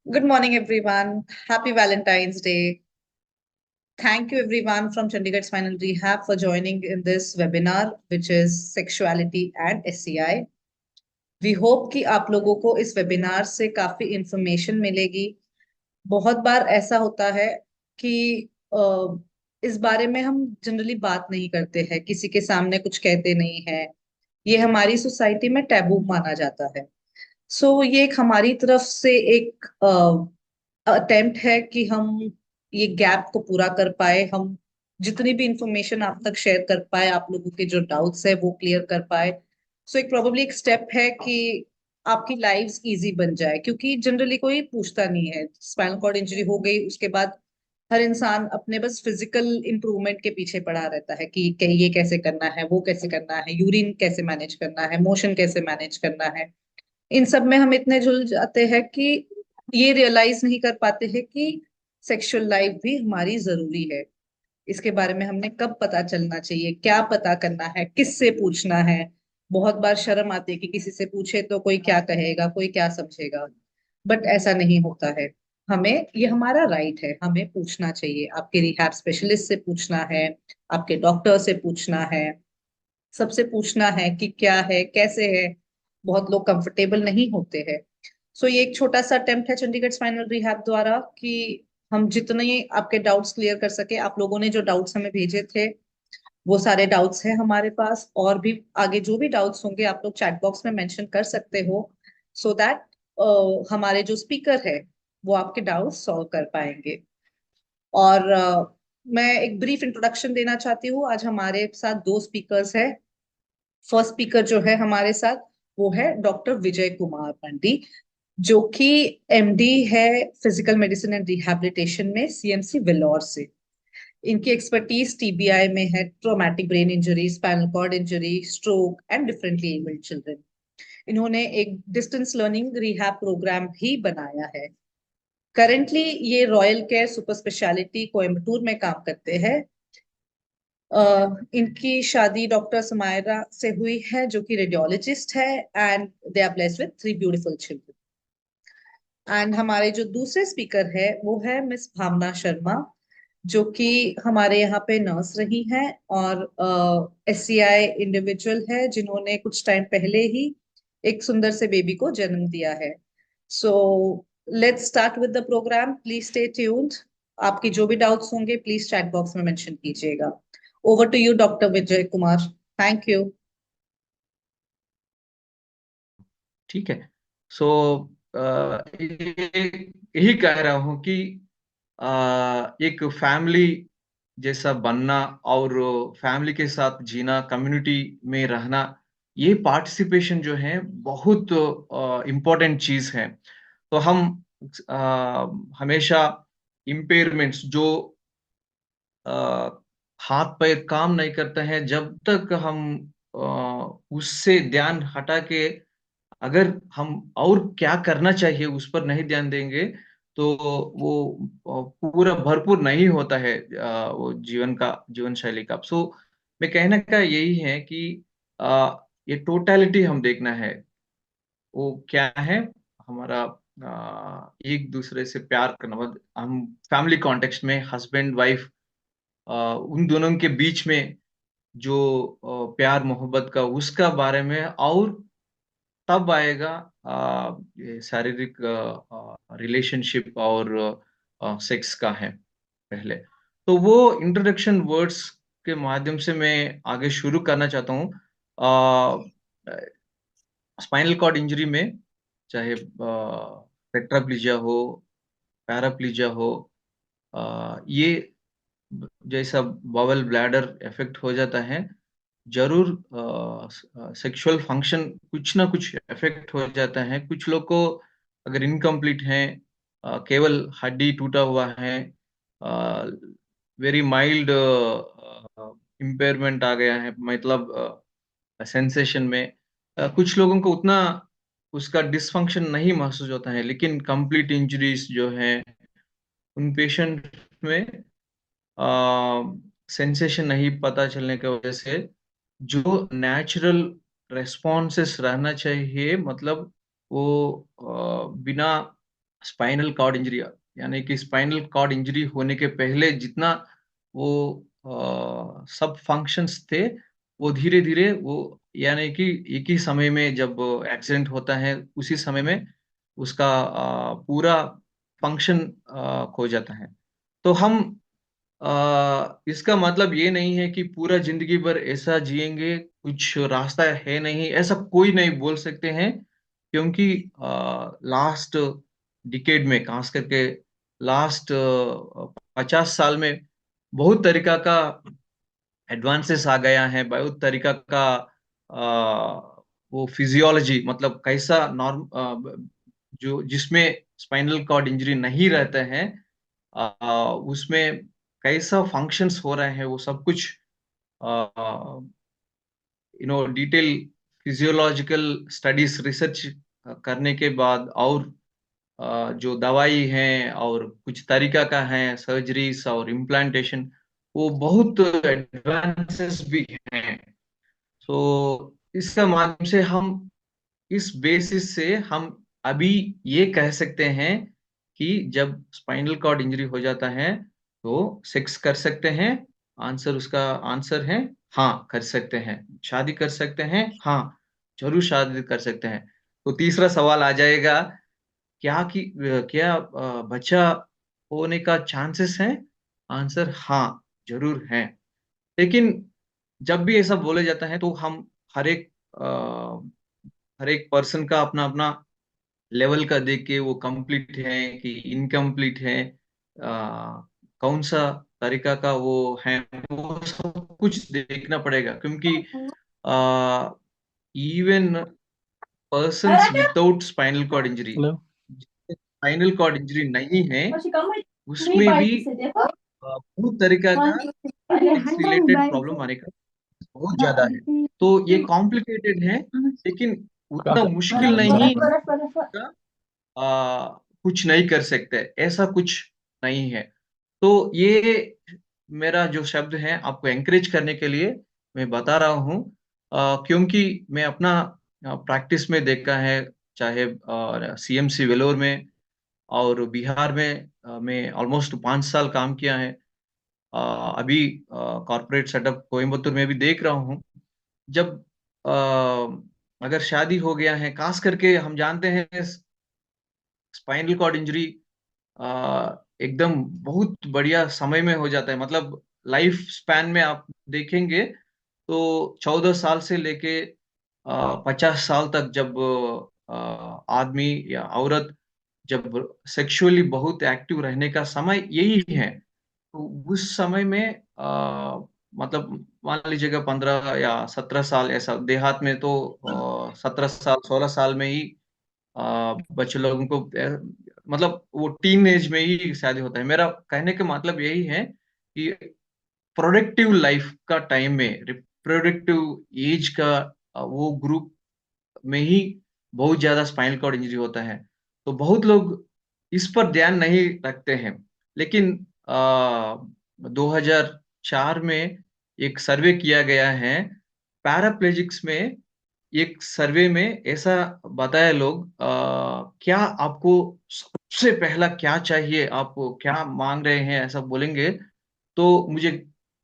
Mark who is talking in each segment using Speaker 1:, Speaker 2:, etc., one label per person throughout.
Speaker 1: Good morning, everyone. Happy Valentine's Day. Thank you, everyone from Chandigarh Spinal Rehab for joining in this webinar, which is Sexuality and SCI. We hope कि आप लोगों को इस webinar से काफी information मिलेगी। बहुत बार ऐसा होता है कि इस बारे में हम जनरली बात नहीं करते हैं, किसी के सामने कुछ कहते नहीं है। ये हमारी सोसाइटी में टैबू माना जाता है। ये एक हमारी तरफ से एक अटेम्प्ट है कि हम ये गैप को पूरा कर पाए। हम जितनी भी इंफॉर्मेशन आप तक शेयर कर पाए, आप लोगों के जो डाउट्स है वो क्लियर कर पाए। एक प्रोबेबली एक स्टेप है कि आपकी लाइफ इजी बन जाए, क्योंकि जनरली कोई पूछता नहीं है। स्पाइनल कॉर्ड इंजरी हो गई उसके बाद हर इंसान अपने बस फिजिकल इंप्रूवमेंट के पीछे पड़ा रहता है कि ये कैसे करना है, वो कैसे करना है, यूरिन कैसे मैनेज करना है, मोशन कैसे मैनेज करना है। इन सब में हम इतने जुल जाते हैं कि ये रियलाइज नहीं कर पाते हैं कि सेक्सुअल लाइफ भी हमारी जरूरी है। इसके बारे में हमने कब पता चलना चाहिए, क्या पता करना है, किससे पूछना है। बहुत बार शर्म आती है कि किसी से पूछे तो कोई क्या कहेगा, कोई क्या समझेगा। बट ऐसा नहीं होता है। हमें ये हमारा राइट है, हमें पूछना चाहिए। आपके रिहैब स्पेशलिस्ट से पूछना है, आपके डॉक्टर से पूछना है, सबसे पूछना है कि क्या है, कैसे है। बहुत लोग कंफर्टेबल नहीं होते हैं। ये एक छोटा सा अटेम्प्ट है चंडीगढ़ स्पाइनल रिहैब द्वारा कि हम जितने आपके डाउट्स क्लियर कर सके। आप लोगों ने जो डाउट्स हमें भेजे थे वो सारे डाउट्स हैं हमारे पास, और भी आगे जो भी डाउट्स होंगे आप लोग चैट बॉक्स में मेंशन कर सकते हो, सो दैट हमारे जो स्पीकर है वो आपके डाउट्स सॉल्व कर पाएंगे। और मैं एक ब्रीफ इंट्रोडक्शन देना चाहती हूँ। आज हमारे साथ दो स्पीकर्स हैं। फर्स्ट स्पीकर जो है हमारे साथ वो है डॉक्टर विजय कुमार पंडी, जो कि एमडी है फिजिकल मेडिसिन एंड रिहैबिलिटेशन में सीएमसी वेल्लोर से। इनकी एक्सपर्टीज टीबीआई में है, traumatic brain injury, spinal cord injury, stroke and differently abled children. इन्होंने एक डिस्टेंस लर्निंग रिहैब प्रोग्राम भी बनाया है। करेंटली ये royal care super speciality Coimbatore में काम करते हैं। इनकी शादी डॉक्टर समायरा से हुई है, जो कि रेडियोलॉजिस्ट है, and they are blessed with 3 beautiful children. And हमारे जो दूसरे स्पीकर है वो है मिस भावना शर्मा, जो कि हमारे यहाँ पे नर्स रही हैं और एससीआई इंडिविजुअल है, जिन्होंने कुछ टाइम पहले ही एक सुंदर से बेबी को जन्म दिया है। So let's start with the program. Please stay tuned. आपकी जो भी डाउट्स होंगे प्लीज चैट बॉक्स में मेंशन कीजिएगा। Over to you doctor Vijay Kumar. Thank you.
Speaker 2: ठीक है। सो यही कह रहा हूँ कि एक फैमिली जैसा बनना और फैमिली के साथ जीना, कम्युनिटी में रहना, ये पार्टिसिपेशन जो है बहुत इम्पोर्टेंट चीज है। तो हम हमेशा इम्पेयरमेंट्स जो हाथ पैर काम नहीं करते हैं, जब तक हम उससे ध्यान हटा के अगर हम और क्या करना चाहिए उस पर नहीं ध्यान देंगे, तो वो पूरा भरपूर नहीं होता है वो जीवन शैली का। मैं कहने का यही है कि ये टोटलिटी हम देखना है। वो क्या है हमारा एक दूसरे से प्यार करना, मतलब हम फैमिली कॉन्टेक्स्ट में हस्बैंड वाइफ, उन दोनों के बीच में जो प्यार मोहब्बत का उसका बारे में, और तब आएगा ये शारीरिक रिलेशनशिप और सेक्स का है पहले। तो वो इंट्रोडक्शन वर्ड्स के माध्यम से मैं आगे शुरू करना चाहता हूँ। स्पाइनल कॉर्ड इंजरी में चाहे टेट्राप्लेजिया हो, पैराप्लेजिया हो, ये जैसा बॉवल ब्लैडर इफेक्ट हो जाता है, जरूर सेक्सुअल फंक्शन कुछ ना कुछ इफेक्ट हो जाता है। कुछ लोग को अगर इनकम्प्लीट है, केवल हड्डी टूटा हुआ है, वेरी माइल्ड इम्पेयरमेंट आ गया है, मतलब सेंसेशन में कुछ लोगों को उतना उसका डिसफंक्शन नहीं महसूस होता है। लेकिन कंप्लीट इंजरीज जो है उन पेशेंट में सेंसेशन नहीं पता चलने की वजह से जो नेचुरल रेस्पॉन्सेस रहना चाहिए, मतलब वो बिना स्पाइनल कॉर्ड इंजरी, यानी कि स्पाइनल कॉर्ड इंजरी होने के पहले जितना वो सब फंक्शंस थे, वो धीरे धीरे वो, यानी कि एक ही समय में जब एक्सीडेंट होता है उसी समय में उसका पूरा फंक्शन खो जाता है। तो हम इसका मतलब ये नहीं है कि पूरा जिंदगी भर ऐसा जिएंगे, कुछ रास्ता है नहीं, ऐसा कोई नहीं बोल सकते हैं, क्योंकि लास्ट डिकेड में, खास करके लास्ट 50 साल में बहुत तरीका का एडवांसेस आ गया है, बहुत तरीका का वो फिजियोलॉजी, मतलब कैसा जो जिसमें स्पाइनल कॉर्ड इंजरी नहीं रहता है, उसमें कैसा फंक्शंस हो रहे हैं, वो सब कुछ डिटेल फिजियोलॉजिकल स्टडीज रिसर्च करने के बाद, और जो दवाई है और कुछ तरीका का है सर्जरीज और इम्प्लांटेशन, वो बहुत एडवांसेस भी हैं। तो इसका माध्यम से हम, इस बेसिस से हम अभी ये कह सकते हैं कि जब स्पाइनल कॉर्ड इंजरी हो जाता है तो सेक्स कर सकते हैं। आंसर, उसका आंसर है हाँ, कर सकते हैं। शादी कर सकते हैं, हाँ, जरूर शादी कर सकते हैं। तो तीसरा सवाल आ जाएगा, क्या बच्चा होने का चांसेस है? आंसर हाँ, जरूर है। लेकिन जब भी ऐसा बोला जाता है तो हम हर एक हर एक पर्सन का अपना अपना लेवल का देख के वो कंप्लीट है कि इनकम्प्लीट है, कौन सा तरीका का वो है, वो सब कुछ देखना पड़ेगा, क्योंकि even persons without spinal cord injury,
Speaker 3: hello.
Speaker 2: Spinal cord injury नहीं है,
Speaker 3: नहीं
Speaker 2: उसमें भी
Speaker 3: बाइक से देखो।
Speaker 2: बहुत तरीका का हेल्थ रिलेटेड प्रॉब्लम आने का बहुत ज्यादा है। तो ये कॉम्प्लिकेटेड है, लेकिन उतना मुश्किल नहीं का, कुछ नहीं कर सकते, ऐसा कुछ नहीं है। तो ये मेरा जो शब्द है आपको एंकरेज करने के लिए मैं बता रहा हूँ, क्योंकि मैं अपना प्रैक्टिस में देखा है, चाहे सीएमसी वेलोर में और बिहार में, मैं ऑलमोस्ट 5 साल काम किया है। अभी कॉर्पोरेट सेटअप कोयम्बतूर में भी देख रहा हूँ। जब अगर शादी हो गया है, खास करके हम जानते हैं स्पाइनल कॉर्ड इंजरी एकदम बहुत बढ़िया समय में हो जाता है, मतलब लाइफ स्पैन में आप देखेंगे तो 14 साल से लेके 50 साल तक, जब आदमी या औरत जब सेक्सुअली बहुत एक्टिव रहने का समय यही है। तो उस समय में मतलब मान लीजिएगा 15 या 17 साल, ऐसा देहात में तो 17 साल 16 साल में ही बच्चे लोगों को मतलब वो टीन एज में ही शादी होता है। मेरा कहने का मतलब यही है कि प्रोडक्टिव लाइफ का टाइम में, रिप्रोडक्टिव एज का वो ग्रुप में ही बहुत ज्यादा स्पाइनल कॉर्ड इंजरी होता है। तो बहुत लोग इस पर ध्यान नहीं रखते हैं, लेकिन 2004 में एक सर्वे किया गया है पैराप्लेजिक्स में। एक सर्वे में ऐसा बताया लोग, क्या आपको सबसे पहला क्या चाहिए, आप क्या मांग रहे हैं, ऐसा बोलेंगे तो मुझे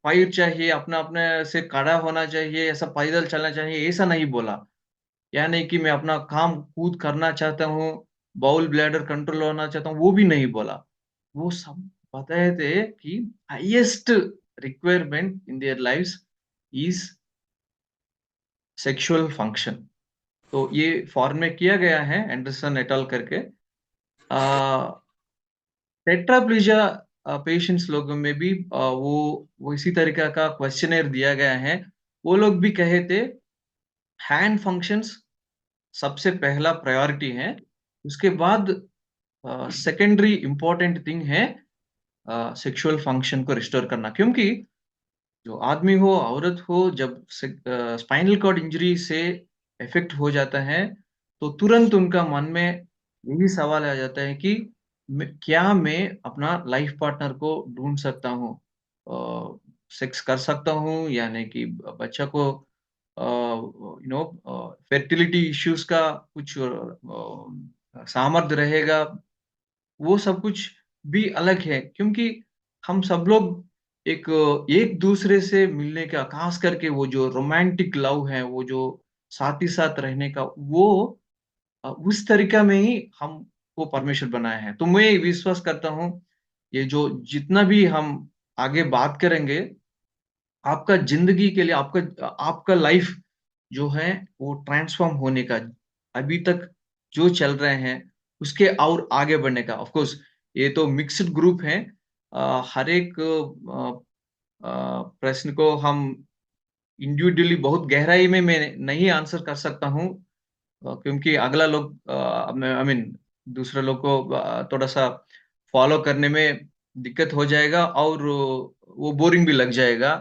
Speaker 2: फाइट चाहिए, अपना अपने से खड़ा होना चाहिए, ऐसा पैदल चलना चाहिए, ऐसा नहीं बोला। यानी कि मैं अपना काम खुद करना चाहता हूँ, बाउल ब्लैडर कंट्रोल होना चाहता हूँ, वो भी नहीं बोला। वो सब बताए थे कि highest requirement in their lives is sexual function. तो ये फॉरेन में किया गया है, एंडरसन एटल करके। टेट्राप्लेजिया पेशेंट्स लोगों में भी वो इसी तरीका का क्वेश्चनेयर दिया गया है। वो लोग भी कहे थे हैंड फंक्शंस सबसे पहला प्रायोरिटी है, उसके बाद सेकेंडरी इंपॉर्टेंट थिंग है सेक्सुअल फंक्शन को रिस्टोर करना। क्योंकि जो आदमी हो औरत हो, जब स्पाइनल कॉर्ड इंजरी से इफेक्ट हो जाता है तो तुरंत उनका मन में यही सवाल आ जाता है कि क्या मैं अपना लाइफ पार्टनर को ढूंढ सकता हूँ, सेक्स कर सकता हूँ, यानी कि बच्चा को फर्टिलिटी इश्यूज का कुछ सामर्थ्य रहेगा, वो सब कुछ भी अलग है, क्योंकि हम सब लोग एक एक दूसरे से मिलने का, खास करके वो जो रोमांटिक लव है, वो जो साथ ही साथ रहने का, वो उस तरीका में ही हमको परमेश्वर बनाया है। तो मैं विश्वास करता हूँ, ये जो जितना भी हम आगे बात करेंगे, आपका जिंदगी के लिए, आपका आपका लाइफ जो है वो ट्रांसफॉर्म होने का, अभी तक जो चल रहे हैं उसके और आगे बढ़ने का। ऑफ कोर्स ये तो मिक्स्ड ग्रुप है, हर एक प्रश्न को हम इंडिविजुअली बहुत गहराई में मैं नहीं आंसर कर सकता हूँ, क्योंकि अगला लोग आई मीन दूसरे लोग को थोड़ा सा फॉलो करने में दिक्कत हो जाएगा, और वो बोरिंग भी लग जाएगा,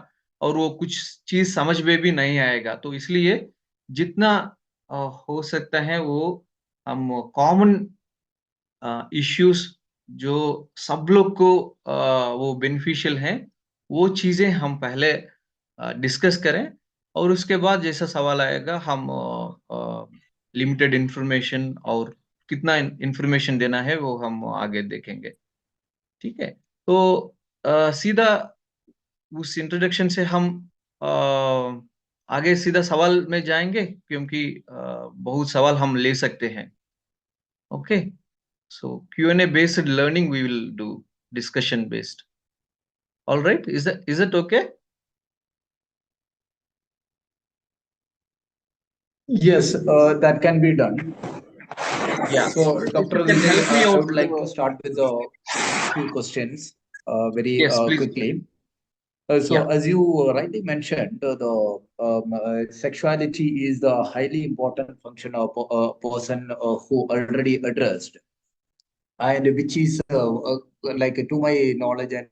Speaker 2: और वो कुछ चीज समझ में भी नहीं आएगा। तो इसलिए जितना हो सकता है वो हम कॉमन इश्यूज जो सब लोग को वो बेनिफिशियल है, वो चीजें हम पहले डिस्कस करें, और उसके बाद जैसा सवाल आएगा हम लिमिटेड इंफॉर्मेशन और कितना इंफॉर्मेशन देना है वो हम आगे देखेंगे। ठीक है, तो सीधा उस इंट्रोडक्शन से हम अ, आगे सीधा सवाल में जाएंगे, क्योंकि बहुत सवाल हम ले सकते हैं। Okay, so Q&A based learning we will do, discussion based. All right, is it okay?
Speaker 3: Yes, that can be done.
Speaker 2: Yeah.
Speaker 3: So,
Speaker 2: If
Speaker 3: Dr.
Speaker 2: you can
Speaker 3: Vinay,
Speaker 2: help me
Speaker 3: I
Speaker 2: out.
Speaker 3: would like to start with a few questions very
Speaker 2: Yes, please.
Speaker 3: quickly.
Speaker 2: Yeah.
Speaker 3: As you rightly mentioned, sexuality is the highly important function of a person who already addressed, and which is like to my knowledge and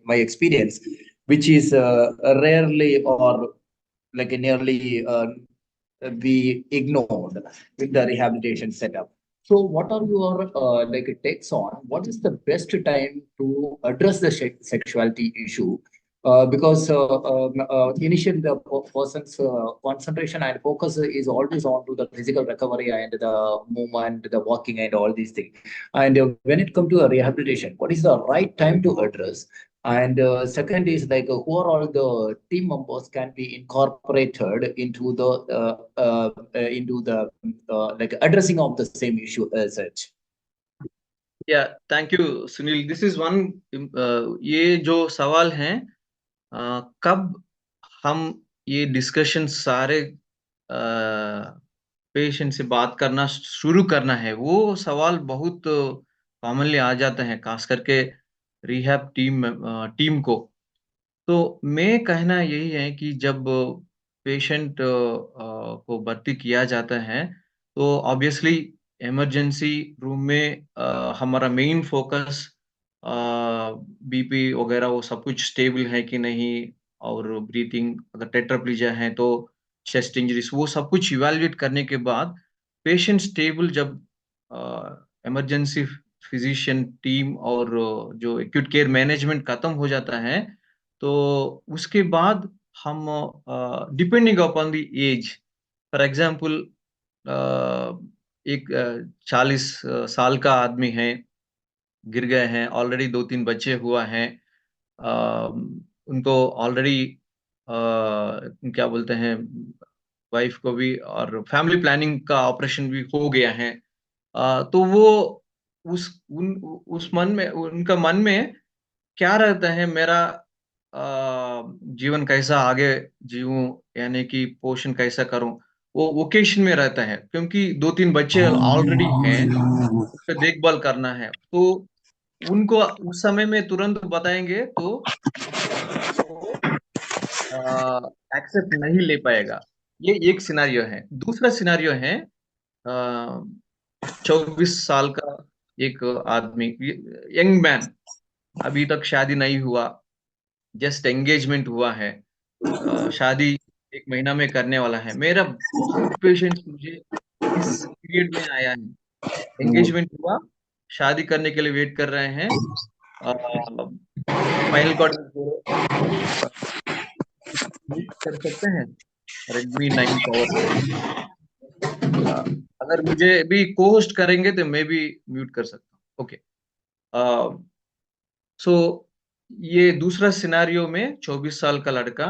Speaker 3: my experience, which is rarely or like nearly be ignored with the rehabilitation setup. So, what are your like takes on what is the best time to address the sexuality issue? Because initially the person's concentration and focus is always on to the physical recovery and the movement, the walking, and all these things. And when it comes to a rehabilitation, what is the right time to address? And second is like who are all the team members can be incorporated into the like addressing of the same issue as such.
Speaker 2: Yeah, thank you, Sunil. This is one, ये जो सवाल हैं, कब हम ये discussion सारे patient से बात करना शुरू करना है, वो सवाल बहुत कॉमनली आ जाते हैं, खास करके रिहैब टीम को। तो मैं कहना यही है कि जब पेशेंट को भर्ती किया जाता है, तो ऑब्वियसली इमरजेंसी रूम में हमारा मेन फोकस बीपी वगैरह वो सब कुछ स्टेबल है कि नहीं, और ब्रीथिंग, अगर टेट्राप्लेजिया है तो चेस्ट इंजरीज, वो सब कुछ इवैल्यूएट करने के बाद पेशेंट स्टेबल, जब इमरजेंसी फिजिशियन टीम और जो एक्यूट केयर मैनेजमेंट खत्म हो जाता है, तो उसके बाद हम depending upon the age, for example एक 40 साल का आदमी है, गिर गए हैं, ऑलरेडी 2-3 बच्चे हुआ है, अ, उनको ऑलरेडी क्या बोलते हैं, वाइफ को भी, और फैमिली प्लानिंग का ऑपरेशन भी हो गया है, तो वो उस मन में, उनका मन में क्या रहता है, मेरा जीवन कैसा आगे जीऊं, यानी कि पोषण कैसा करूं, वो वोकेशन में रहता है, क्योंकि 2-3 बच्चे ऑलरेडी हैं, उसका देखभाल करना है। तो उनको उस समय में तुरंत बताएंगे तो एक्सेप्ट नहीं ले पाएगा। ये एक सिनारियो है। दूसरा सिनारियो है, 24 साल का एक आदमी, यंग मैन, अभी तक शादी नहीं हुआ, जस्ट एंगेजमेंट हुआ है, शादी 1 महीना में करने वाला है। मेरा बहुत पेशेंस मुझे इस पीरियड में आया है, एंगेजमेंट हुआ, शादी करने के लिए वेट कर रहे हैं, स्पाइनल कॉर्ड कर सकते हैं, रेडमी 9 पावर से। अगर मुझे भी को होस्ट करेंगे तो मैं भी म्यूट कर सकता हूँ। ओके, सो ये दूसरा सिनारियो में 24 साल का लड़का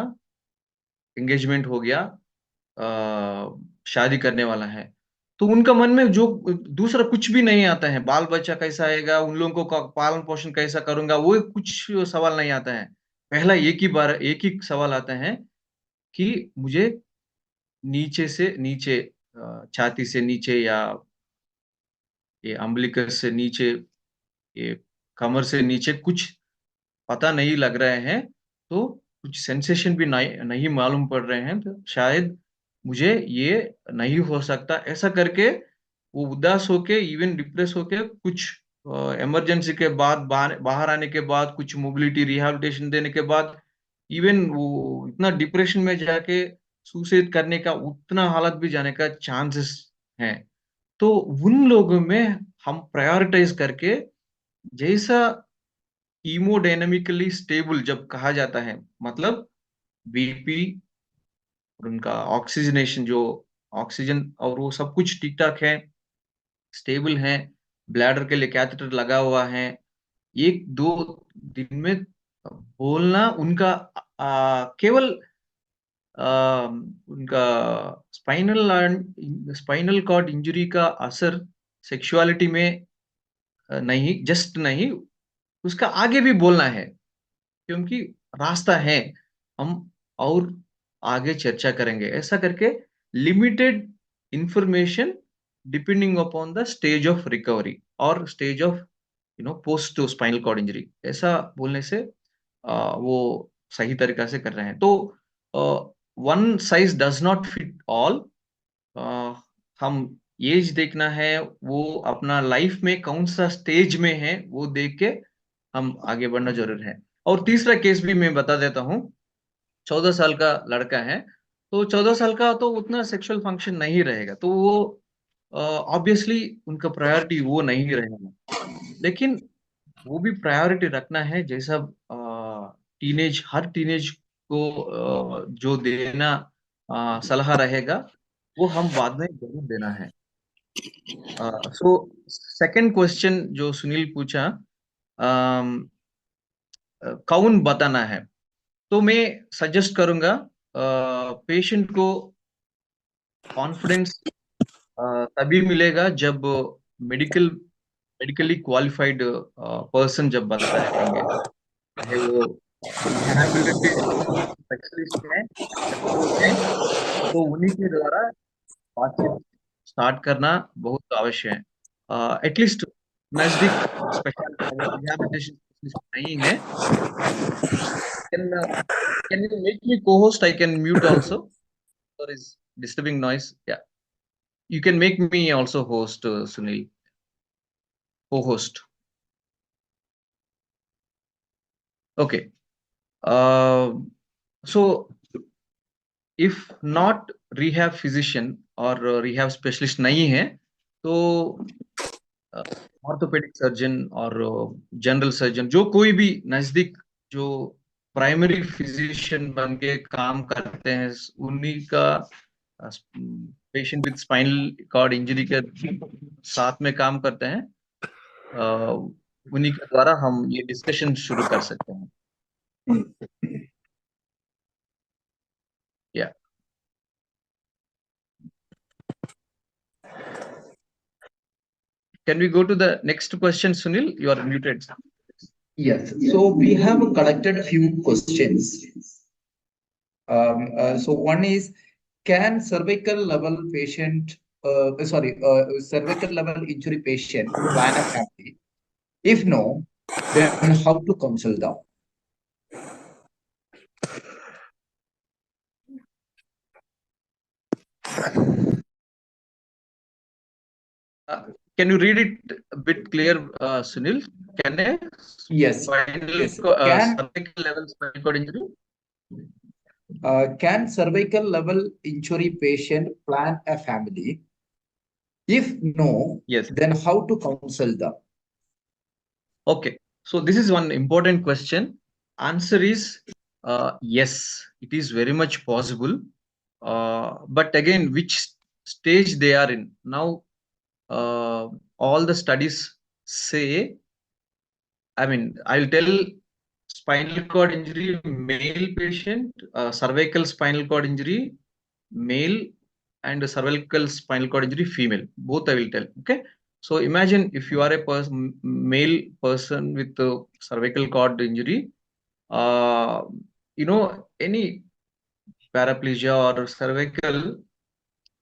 Speaker 2: एंगेजमेंट हो गया, शादी करने वाला है, तो उनका मन में जो दूसरा कुछ भी नहीं आता है, बाल बच्चा कैसा आएगा, उन लोगों को पालन पोषण कैसा करूंगा, वो कुछ सवाल नहीं आता है। पहला एक ही सवाल आता है कि मुझे नीचे से नीचे, छाती से नीचे या ये अम्बिलिकस से नीचे, ये कमर से नीचे कुछ पता नहीं लग रहे हैं, तो कुछ सेंसेशन भी नहीं मालूम पड़ रहे हैं, तो शायद मुझे ये नहीं हो सकता, ऐसा करके वो उदास होके, इवन डिप्रेस होके, कुछ इमरजेंसी के बाद बाहर आने के बाद, कुछ मोबिलिटी रिहैबिलिटेशन देने के बाद, इवन वो इतना डिप्रेशन में जाके सुसाइड करने का, उतना हालत भी जाने का चांसेस हैं। तो उन लोगों में हम प्रायोरिटाइज करके, जैसा हीमोडायनामिकली स्टेबल जब कहा जाता है, मतलब बीपी और उनका ऑक्सीजनेशन, जो ऑक्सीजन और वो सब कुछ ठीक ठाक है, स्टेबल है, ब्लैडर के लिए कैथेटर लगा हुआ है, 1-2 दिन में बोलना उनका केवल उनका स्पाइनल कॉर्ड इंजरी का असर सेक्सुअलिटी में नहीं, जस्ट नहीं, उसका आगे भी बोलना है, क्योंकि रास्ता है, हम और आगे चर्चा करेंगे, ऐसा करके limited information depending upon the stage of recovery और stage of post spinal cord injury, ऐसा बोलने से वो सही तरीका से कर रहे हैं। तो one size does not fit all, हम एज देखना है, वो अपना लाइफ में कौन सा स्टेज में है वो देख के हम आगे बढ़ना जरूर है। और तीसरा केस भी मैं बता देता हूँ, 14 साल का लड़का है, तो 14 साल का तो उतना सेक्सुअल फंक्शन नहीं रहेगा, तो वो ऑब्वियसली उनका प्रायोरिटी वो नहीं रहेगा, लेकिन वो भी प्रायोरिटी रखना है, जैसा हर टीनेज को जो देना सलाह रहेगा, वो हम बाद में जरूर देना है। सो सेकंड क्वेश्चन जो सुनील पूछा, कौन बताना है, तो मैं सजेस्ट करूंगा पेशेंट को कॉन्फिडेंस तभी मिलेगा जब मेडिकली क्वालिफाइड पर्सन जब बताएंगे, चाहे वो रिहैबिलिटेशन स्पेशलिस्ट है, एक्सपर्ट है, तो उन्हीं के द्वारा बातचीत स्टार्ट करना बहुत आवश्यक है। एटलीस्ट नजदीक स्पेशल रिहैबिलिटेशन स्पेशलिस्ट नहीं है, can you make me co-host? I can mute also, or is disturbing noise? Yeah, you can make me also host, Sunil, co-host. Okay. So if not rehab physician or rehab specialist नहीं है, तो orthopaedic surgeon और general surgeon, जो कोई भी नजदीक जो primary physician बन के काम करते हैं, उन्हीं का patient with spinal cord injury के साथ में काम करते हैं, उन्हीं के द्वारा हम ये डिस्कशन शुरू कर सकते हैं। या Can we go to the next question, Sunil? You are muted.
Speaker 3: Yes, so we have collected a few questions. So one is, can cervical level injury patient plan a family? If no, then how to counsel them?
Speaker 2: Can you read it a bit clear, Sunil? Can I?
Speaker 3: Yes.
Speaker 2: Cervical level spinal cord injury?
Speaker 3: Can cervical level injury patient plan a family? If no,
Speaker 2: Yes.
Speaker 3: then how to counsel them?
Speaker 2: Okay. So this is one important question. Answer is yes, it is very much possible. But again, which stage they are in? Now, all the studies say I mean, I'll tell spinal cord injury, male patient, cervical spinal cord injury, male, and cervical spinal cord injury, female. Both I will tell. Okay. So imagine if you are a male person with cervical cord injury, uh, any paraplegia or cervical,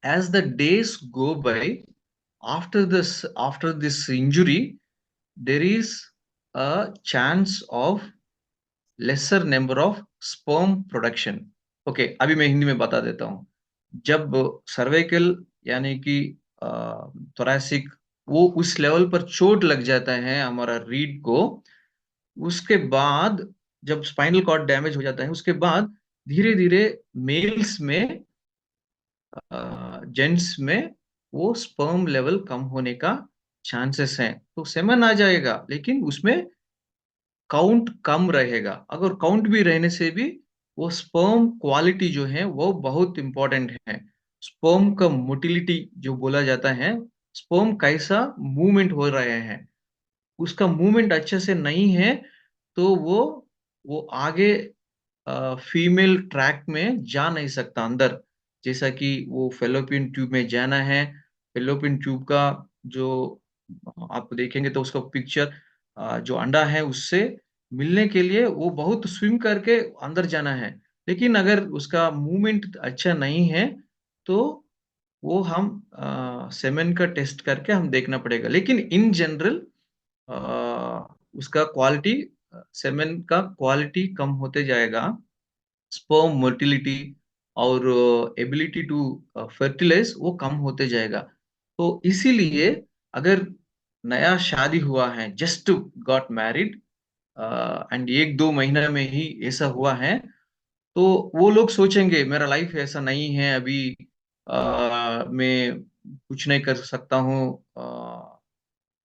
Speaker 2: as the days go by, after this injury, there is a chance of lesser number of sperm production. Okay, अभी मैं हिंदी में बता देता हूँ. जब cervical यानी कि thoracic, वो उस लेवल पर चोट लग जाता है हमारा रीढ़ को, उसके बाद जब स्पाइनल कॉर्ड डैमेज हो जाता है, उसके बाद धीरे धीरे मेल्स में, जेंट्स में वो स्पर्म लेवल कम होने का चांसेस हैं. तो सेमन आ जाएगा, लेकिन उसमें काउंट कम रहेगा. अगर काउंट भी रहने से भी वो स्पर्म क्वालिटी जो है वो बहुत इंपॉर्टेंट है. स्पर्म का मोटिलिटी जो बोला जाता है, स्पर्म कैसा मूवमेंट हो रहे हैं, उसका मूवमेंट अच्छे से नहीं है, तो वो आगे फीमेल ट्रैक में जा नहीं सकता अंदर. जैसा कि वो फेलोपियन ट्यूब में जाना है, फेलोपियन ट्यूब का जो आप देखेंगे तो उसका पिक्चर, जो अंडा है उससे मिलने के लिए वो बहुत स्विम करके अंदर जाना है. लेकिन अगर उसका मूवमेंट अच्छा नहीं है, तो वो हम सेमेन का टेस्ट करके हम देखना पड़ेगा. लेकिन इन जनरल उसका क्वालिटी, सेमेन का क्वालिटी कम होते जाएगा, स्पर्म मोटिलिटी और एबिलिटी टू फर्टिलाइज वो कम होते जाएगा. तो इसीलिए अगर नया शादी हुआ है, जस्ट गॉट मैरिड, एंड 1-2 महीना में ही ऐसा हुआ है, तो वो लोग सोचेंगे मेरा लाइफ ऐसा नहीं है अभी, मैं कुछ नहीं कर सकता हूँ,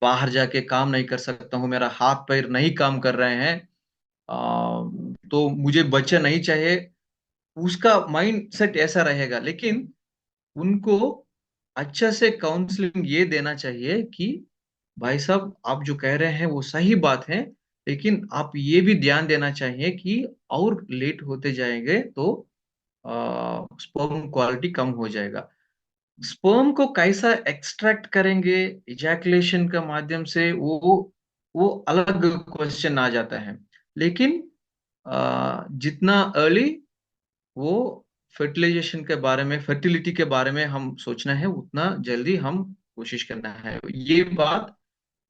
Speaker 2: बाहर जाके काम नहीं कर सकता हूँ, मेरा हाथ पैर नहीं काम कर रहे हैं, तो मुझे बच्चा नहीं चाहिए. उसका माइंड सेट ऐसा रहेगा. लेकिन उनको अच्छा से काउंसलिंग ये देना चाहिए कि भाई साहब, आप जो कह रहे हैं वो सही बात है, लेकिन आप ये भी ध्यान देना चाहिए कि और लेट होते जाएंगे तो स्पर्म क्वालिटी कम हो जाएगा. स्पर्म को कैसा एक्सट्रैक्ट करेंगे इजैकुलेशन का माध्यम से, वो अलग क्वेश्चन आ जाता है. लेकिन जितना अर्ली वो फर्टिलाइजेशन के बारे में, फर्टिलिटी के बारे में हम सोचना है, उतना जल्दी हम कोशिश करना है. ये बात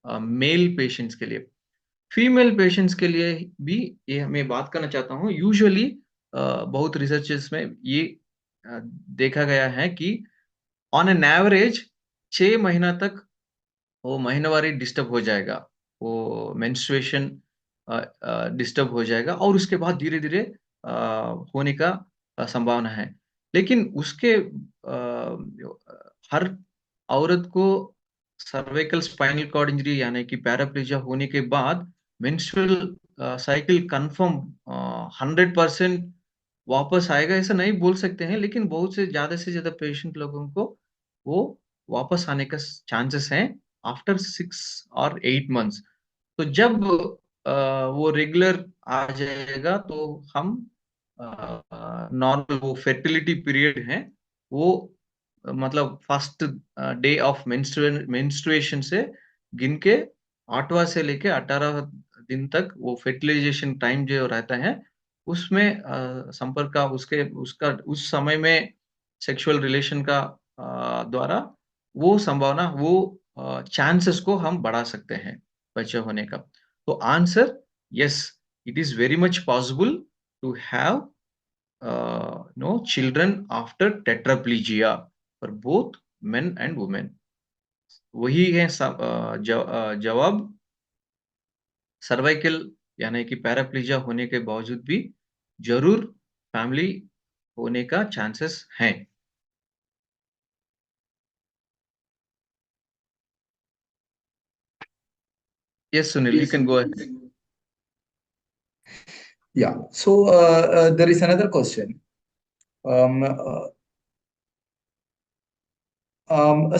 Speaker 2: मेल पेशेंट्स के लिए. फीमेल पेशेंट्स के लिए भी ये मैं बात करना चाहता हूँ. यूजुअली बहुत रिसर्चेस में ये देखा गया है कि ऑन एन एवरेज 6 महीना तक वो महीनावारी डिस्टर्ब हो जाएगा, वो मेंस्ट्रुएशन डिस्टर्ब हो जाएगा, और उसके बाद धीरे धीरे होने का संभावना है. लेकिन उसके हर औरत को सर्वाइकल स्पाइनल कॉर्ड इंजरी यानी कि पैराप्लेजिया होने के बाद मेंस्ट्रुअल साइकिल कंफर्म 100% वापस आएगा ऐसा नहीं बोल सकते हैं, लेकिन बहुत से ज्यादा पेशेंट लोगों को वो वापस आने का चांसेस हैं आफ्टर 6 और 8 मंथ्स. तो जब वो रेगुलर आ जाएगा, तो हम नॉर्मल वो फर्टिलिटी पीरियड है, वो मतलब फर्स्ट डे ऑफ मेंस्ट्रुएशन से गिन के 8वां से लेके 18 दिन तक वो फर्टिलाइजेशन टाइम जो रहता है, उसमें संपर्क का उसका उस समय में सेक्सुअल रिलेशन का द्वारा वो संभावना, वो चांसेस को हम बढ़ा सकते हैं बच्चे होने का. तो answer, yes, it is very much possible to have no children after tetraplegia for both men and women. वही है जवाब. सर्वाइकल यानी कि पैराप्लीजिया होने के बावजूद भी जरूर फैमिली होने का चांसेस हैं. Yes, Sunil, you can go ahead.
Speaker 3: Yeah. So there is another question.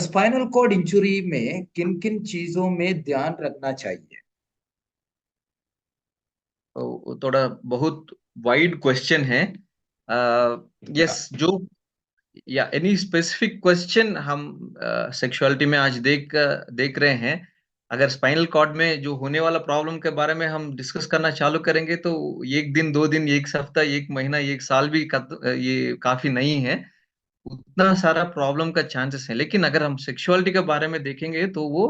Speaker 3: Spinal cord injury में किन किन चीजों में ध्यान रखना चाहिए?
Speaker 2: थोड़ा बहुत वाइड क्वेश्चन है। यस, जो या एनी स्पेसिफिक क्वेश्चन हम सेक्सुअलिटी में आज देख रहे हैं। अगर स्पाइनल कॉर्ड में जो होने वाला प्रॉब्लम के बारे में हम डिस्कस करना चालू करेंगे तो एक दिन, 2 दिन, एक हफ्ता, एक महीना, एक साल भी ये काफी नहीं है। उतना सारा प्रॉब्लम का चांसेस है। लेकिन अगर हम सेक्सुअलिटी के बारे में देखेंगे तो वो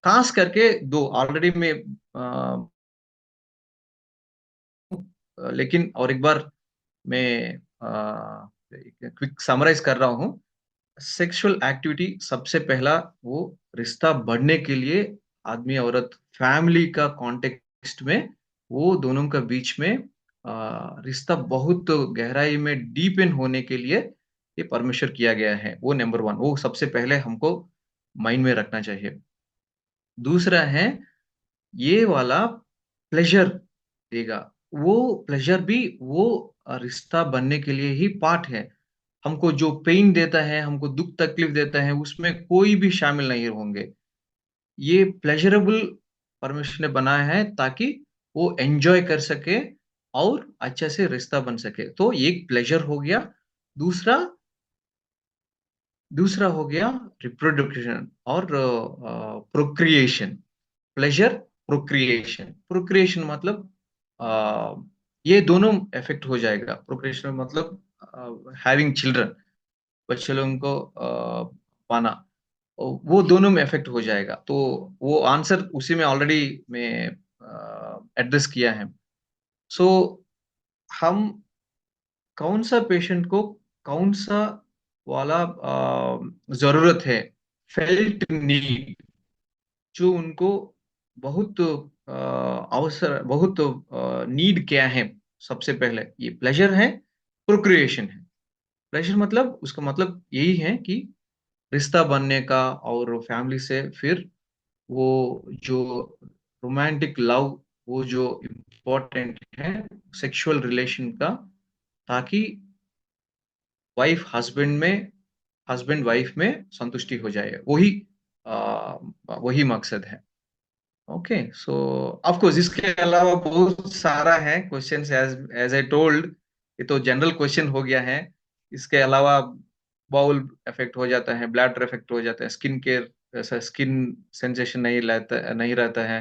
Speaker 2: खास करके दो ऑलरेडी में लेकिन और एक बार मैं क्विक समराइज कर रहा हूँ। सेक्सुअल एक्टिविटी सबसे पहला वो रिश्ता बढ़ने के लिए आदमी औरत फैमिली का कॉन्टेक्स्ट में वो दोनों का बीच में रिश्ता बहुत गहराई में डीप इन होने के लिए ये परमिशन किया गया है। वो नंबर 1, वो सबसे पहले हमको माइंड में रखना चाहिए। दूसरा है ये वाला प्लेजर देगा, वो प्लेजर भी वो रिश्ता बनने के लिए ही पार्ट है। हमको जो पेन देता है, हमको दुख तकलीफ देता है, उसमें कोई भी शामिल नहीं होंगे। ये प्लेजरेबल परमिशन ने बनाया है ताकि वो एंजॉय कर सके और अच्छे से रिश्ता बन सके। तो एक प्लेजर हो गया। दूसरा दूसरा हो गया रिप्रोडक्शन और प्रोक्रिएशन। Pleasure, procreation. प्रोक्रिएशन मतलब आ, ये दोनों इफेक्ट हो जाएगा। प्रोक्रिएशन मतलब हैविंग चिल्ड्रन, बच्चे लोगों को पाना, वो दोनों में इफेक्ट हो जाएगा। तो वो आंसर उसी में ऑलरेडी मैं एड्रेस किया है। सो हम कौन सा पेशेंट को कौन सा वाला जरूरत है, फेल्ट नीड, जो उनको बहुत अवसर, बहुत नीड क्या है। सबसे पहले ये प्लेजर है, प्रोक्रिएशन है। प्लेजर मतलब उसका मतलब यही है कि रिश्ता बनने का और फैमिली से फिर वो जो रोमांटिक लव, वो जो इम्पोर्टेंट है सेक्सुअल रिलेशन का, ताकि वाइफ हस्बैंड में, हस्बैंड वाइफ में संतुष्टि हो जाए। वही वही मकसद है। ओके, सो ऑफ कोर्स इसके अलावा बहुत सारा है questions. As as I told, ये तो जनरल क्वेश्चन हो गया है। इसके अलावा बाउल इफेक्ट हो जाता है, ब्लैडर इफेक्ट हो जाता है, स्किन केयर, ऐसा स्किन सेंसेशन नहीं रहता है।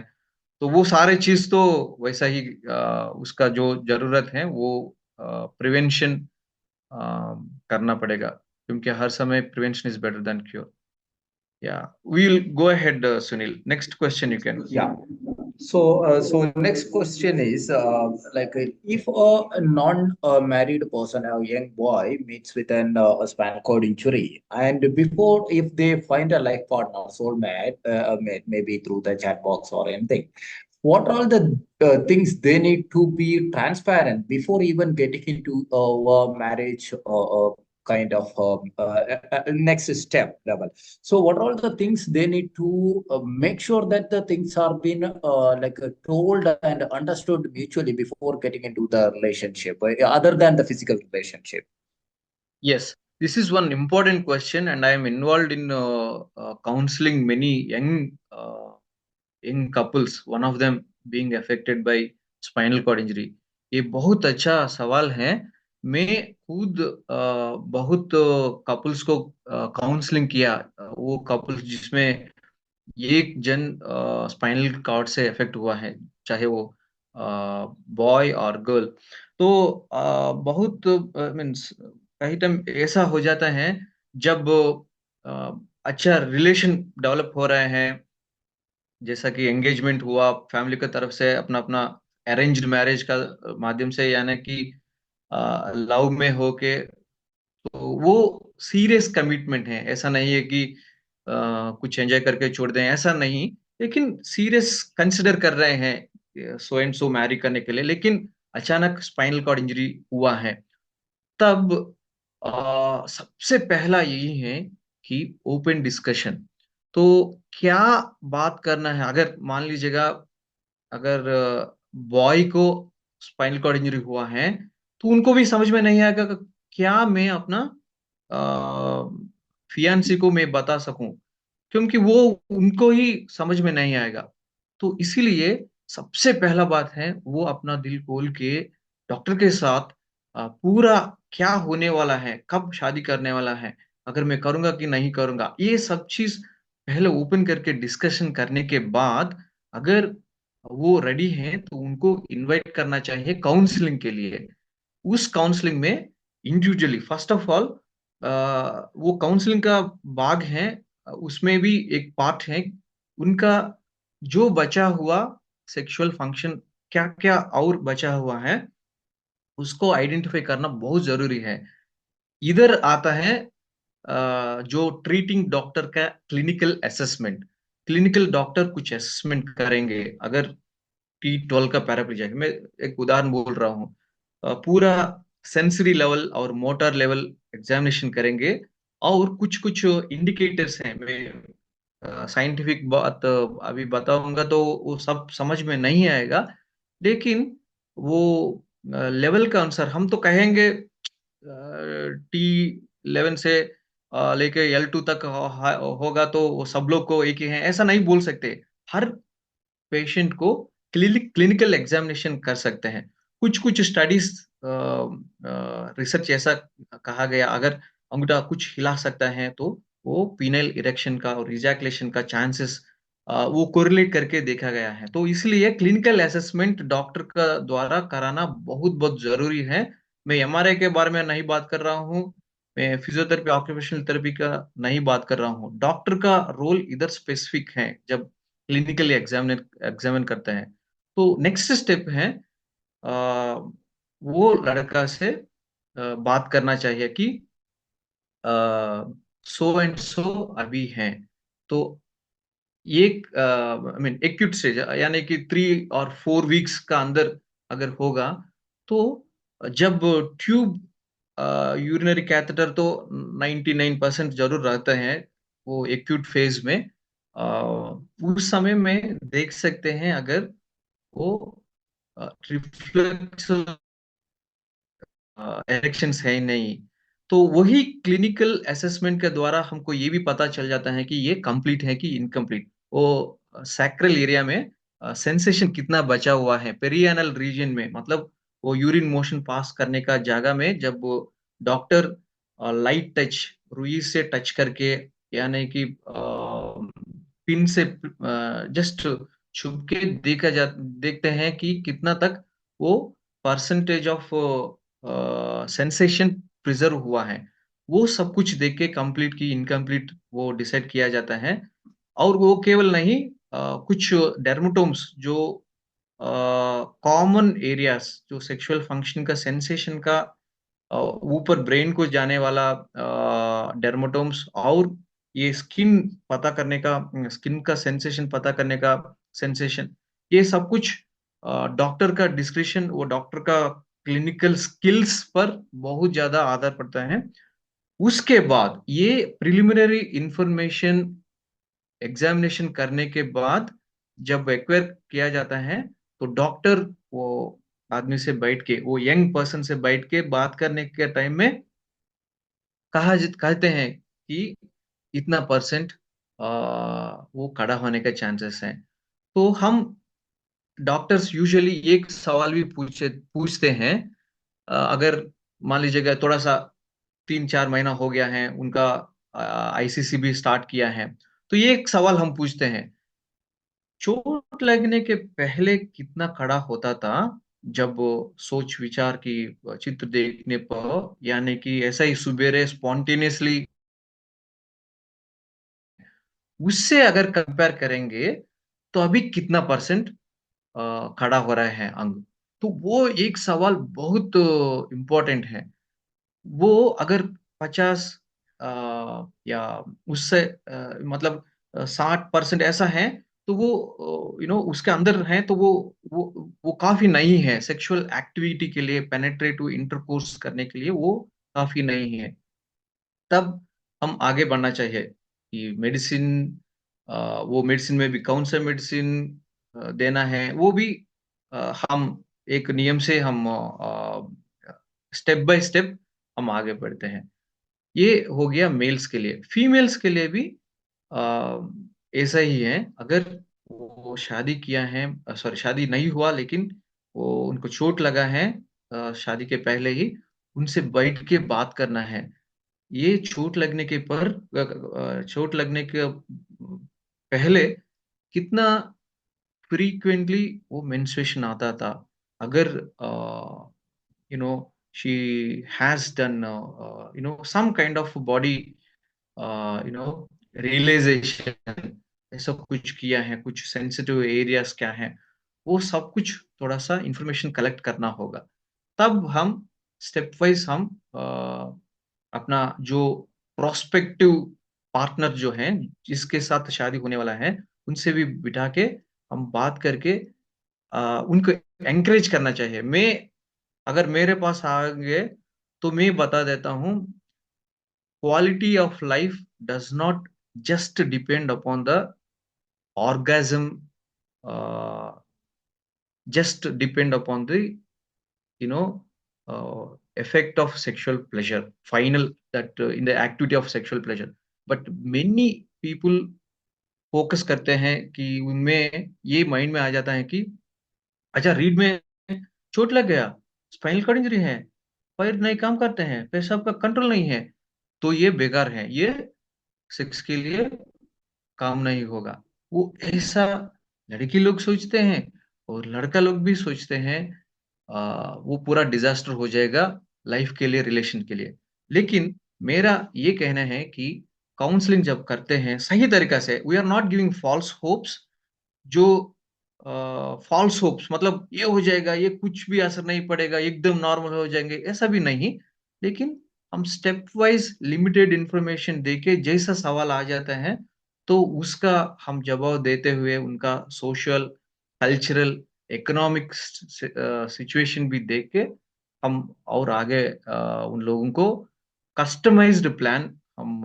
Speaker 2: तो वो सारे चीज तो वैसा ही उसका जो जरूरत है वो प्रिवेंशन करना पड़ेगा, क्योंकि हर समय prevention is better than cure. Yeah, we'll go ahead, Sunil. Next question you can.
Speaker 3: Yeah. So next question is like if a non-married person, a young boy, meets with a spinal cord injury, and before if they find a life partner, soulmate, maybe through the chat box or anything, what are the things they need to be transparent before even getting into a marriage kind of next step level? So what are the things they need to make sure that the things are being told and understood mutually before getting into the relationship, other than the physical relationship?
Speaker 2: Yes, this is one important question, and I am involved in counseling many young couples. One of them being affected by spinal cord injury. ये बहुत अच्छा सवाल है। मैं खुद बहुत couples को counselling किया। वो कपल्स जिसमें एक जन स्पाइनल कॉर्ड से इफेक्ट हुआ है, चाहे वो बॉय और गर्ल। तो बहुत मीन्स कई टाइम ऐसा हो जाता है जब अच्छा रिलेशन डेवलप हो रहे हैं, जैसा कि एंगेजमेंट हुआ फैमिली की तरफ से, अपना अपना अरेंज्ड मैरिज का माध्यम से, यानी कि लव में होके, तो वो सीरियस कमिटमेंट है। ऐसा नहीं है कि कुछ एंजॉय करके छोड़ दें, ऐसा नहीं। लेकिन सीरियस कंसिडर कर रहे हैं सो एंड सो मैरी करने के लिए, लेकिन अचानक स्पाइनल कॉर्ड इंजरी हुआ है। तब सबसे पहला यही है कि ओपन डिस्कशन। तो क्या बात करना है? अगर मान लीजिएगा, अगर बॉय को स्पाइनल कॉर्ड इंजरी हुआ है, तो उनको भी समझ में नहीं आएगा कि क्या मैं अपना फियांसी को मैं बता सकूं, क्योंकि वो उनको ही समझ में नहीं आएगा। तो इसीलिए सबसे पहला बात है वो अपना दिल खोल के डॉक्टर के साथ पूरा क्या होने वाला है, कब शादी करने वाला है, अगर मैं करूंगा कि नहीं करूंगा, ये सब चीज पहले ओपन करके डिस्कशन करने के बाद अगर वो रेडी हैं तो उनको इनवाइट करना चाहिए काउंसलिंग के लिए। उस काउंसलिंग में इंडिविजुअली फर्स्ट ऑफ ऑल वो काउंसलिंग का भाग है, उसमें भी एक पार्ट है उनका जो बचा हुआ सेक्सुअल फंक्शन क्या क्या और बचा हुआ है उसको आइडेंटिफाई करना बहुत जरूरी है। इधर आता है जो ट्रीटिंग डॉक्टर का क्लिनिकल असेसमेंट। क्लिनिकल डॉक्टर कुछ असेसमेंट करेंगे। अगर T12 का पैराप्लेजिया है, मैं एक उदाहरण बोल रहा हूँ, पूरा सेंसरी लेवल और मोटर लेवल एग्जामिनेशन करेंगे और कुछ कुछ इंडिकेटर्स हैं। मैं साइंटिफिक बात अभी बताऊंगा तो वो सब समझ में नहीं आएगा, लेकिन वो लेवल का अनुसार हम तो कहेंगे T11 से लेके L2 तक होगा तो वो सब लोग को एक ही है, ऐसा नहीं बोल सकते। हर पेशेंट को क्लिनिकल एग्जामिनेशन कर सकते हैं। कुछ कुछ स्टडीज रिसर्च ऐसा कहा गया अगर अंगूठा कुछ हिला सकता है तो वो पीनल इरेक्शन का और इजैकुलेशन का चांसेस वो कोरिलेट करके देखा गया है। तो इसलिए क्लिनिकल असेसमेंट डॉक्टर का द्वारा कराना बहुत बहुत जरूरी है। मैं एमआरआई के बारे में नहीं बात कर रहा हूँ, मैं फिजियोथेरेपी ऑक्यूपेशनल थेरेपी का नहीं बात कर रहा हूँ। डॉक्टर का रोल इधर स्पेसिफिक है जब क्लिनिकली एग्जामिन करते हैं। तो नेक्स्ट स्टेप है अ, वो लड़का से बात करना चाहिए कि सो एंड सो अभी है तो एक आई मीन एक्यूट स्टेज यानी कि 3 और 4 वीक्स का अंदर अगर होगा तो जब ट्यूब यूरिनरी कैथेटर तो 99% जरूर रहते हैं वो एक्यूट फेज में। उस समय में देख सकते हैं अगर वो रिफ्लेक्स इलेक्शंस है ही नहीं, तो वही क्लिनिकल असेसमेंट के द्वारा हमको ये भी पता चल जाता है कि ये कंप्लीट है कि इनकम्प्लीट। वो सैक्रल एरिया में सेंसेशन कितना बचा हुआ है पेरियानल रीजन में, मतलब वो यूरिन मोशन पास करने का जगह में जब वो डॉक्टर लाइट टच रुई से टच करके यानी कि पिन से जस्ट छुप के देखते हैं कि कितना तक वो परसेंटेज ऑफ सेंसेशन प्रिजर्व हुआ है। वो सब कुछ देख के कंप्लीट की इनकम्प्लीट वो डिसाइड किया जाता है। और वो केवल नहीं, कुछ डर्मेटोम्स जो कॉमन एरियाज जो सेक्सुअल फंक्शन का सेंसेशन का ऊपर ब्रेन को जाने वाला डर्मेटोम्स और ये स्किन पता करने का स्किन का सेंसेशन पता करने का सेंसेशन, ये सब कुछ डॉक्टर का डिस्क्रिप्शन वो डॉक्टर का क्लिनिकल स्किल्स पर बहुत ज्यादा आधार पड़ता है। उसके बाद ये प्रिलिमिनरी इंफॉर्मेशन एग्जामिनेशन करने के बाद जब एक्वायर किया जाता है तो डॉक्टर वो आदमी से बैठ के वो यंग पर्सन से बैठ के बात करने के टाइम में कहते हैं कि इतना परसेंट वो खड़ा होने का चांसेस है। तो हम डॉक्टर्स यूजुअली एक सवाल भी पूछते हैं। अगर मान लीजिएगा थोड़ा सा 3-4 महीना हो गया है उनका आईसीसी भी स्टार्ट किया है, तो ये एक सवाल हम पूछते हैं, चोट लगने के पहले कितना खड़ा होता था जब वो सोच विचार की चित्र देखने पर, यानी कि ऐसा ही सुबेरे स्पॉन्टेनियसली, उससे अगर कंपेयर करेंगे तो अभी कितना परसेंट खड़ा हो रहा है अंग। तो वो एक सवाल बहुत इम्पोर्टेंट है। वो अगर 50 या उससे मतलब 60% ऐसा है तो वो उसके अंदर है तो वो काफी नहीं है सेक्सुअल एक्टिविटी के लिए, पेनेट्रेटिव इंटरकोर्स करने के लिए वो काफी नहीं है। तब हम आगे बढ़ना चाहिए कि मेडिसिन, वो मेडिसिन में भी कौन सा मेडिसिन देना है वो भी हम एक नियम से हम स्टेप बाय स्टेप हम आगे बढ़ते हैं। ये हो गया मेल्स के लिए। फीमेल्स के लिए भी ऐसा ही है। अगर वो शादी किया है, सॉरी शादी नहीं हुआ, लेकिन वो उनको चोट लगा है शादी के पहले ही, उनसे बैठ के बात करना है। ये चोट लगने के पहले कितना फ्रीक्वेंटली वो मेंस्ट्रुएशन आता था। अगर you know she has done some kind of body you know realisation, ऐसा कुछ किया है, कुछ सेंसिटिव एरियाज क्या है, वो सब कुछ थोड़ा सा इंफॉर्मेशन कलेक्ट करना होगा। तब हम स्टेप वाइज हम अपना जो प्रोस्पेक्टिव पार्टनर जो है, जिसके साथ शादी होने वाला है, उनसे भी बिठा के हम बात करके उनको एनकरेज करना चाहिए। मैं अगर मेरे पास आ गए तो मैं बता देता हूँ, quality of life does not just depend upon the orgasm, uh, just depend upon the you know effect of sexual pleasure, final that in the activity of sexual pleasure. But many people focus करते हैं कि उनमें ये mind में आ जाता है कि अच्छा, रीढ़ में चोट लग गया, स्पाइनल कॉर्ड इंजरी है, पैर नहीं काम करते हैं, पेशाब का कंट्रोल नहीं है, तो ये बेकार है, ये सेक्स के लिए काम नहीं होगा। वो ऐसा लड़की लोग सोचते हैं और लड़का लोग भी सोचते हैं। वो पूरा डिजास्टर हो जाएगा लाइफ के लिए, रिलेशन के लिए। लेकिन मेरा ये कहना है कि काउंसलिंग जब करते हैं सही तरीका से, we are not giving false hopes. जो फॉल्स होप्स मतलब ये हो जाएगा, ये कुछ भी असर नहीं पड़ेगा, एकदम नॉर्मल हो जाएंगे, ऐसा भी नहीं। लेकिन हम स्टेप वाइज लिमिटेड इंफॉर्मेशन देके जैसा सवाल आ जाता है, तो उसका हम जवाब देते हुए उनका सोशल, कल्चरल, इकोनॉमिक सिचुएशन भी देख के हम और आगे उन लोगों को कस्टमाइज्ड प्लान हम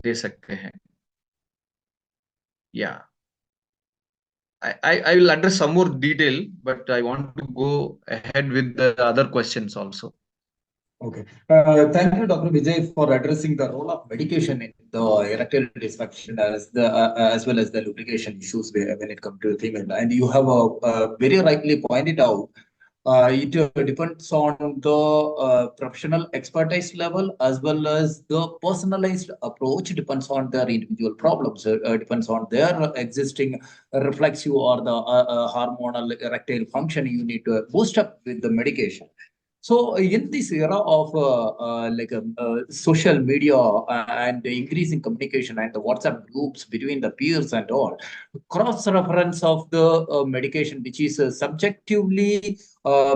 Speaker 2: दे सकते हैं। या I will address some more detail, but I want to go ahead with the other questions also.
Speaker 3: Okay. Thank you, Dr. Vijay, for addressing the role of medication in the erectile dysfunction as well as the lubrication issues when it comes to the female. And you have very rightly pointed out, it depends on the professional expertise level as well as the personalized approach. Depends on their individual problems. Depends on their existing reflexive or the hormonal erectile function. You need to boost up with the medication. So in this era of social media and the increasing communication and the WhatsApp groups between the peers and all, cross-reference of the medication which is subjectively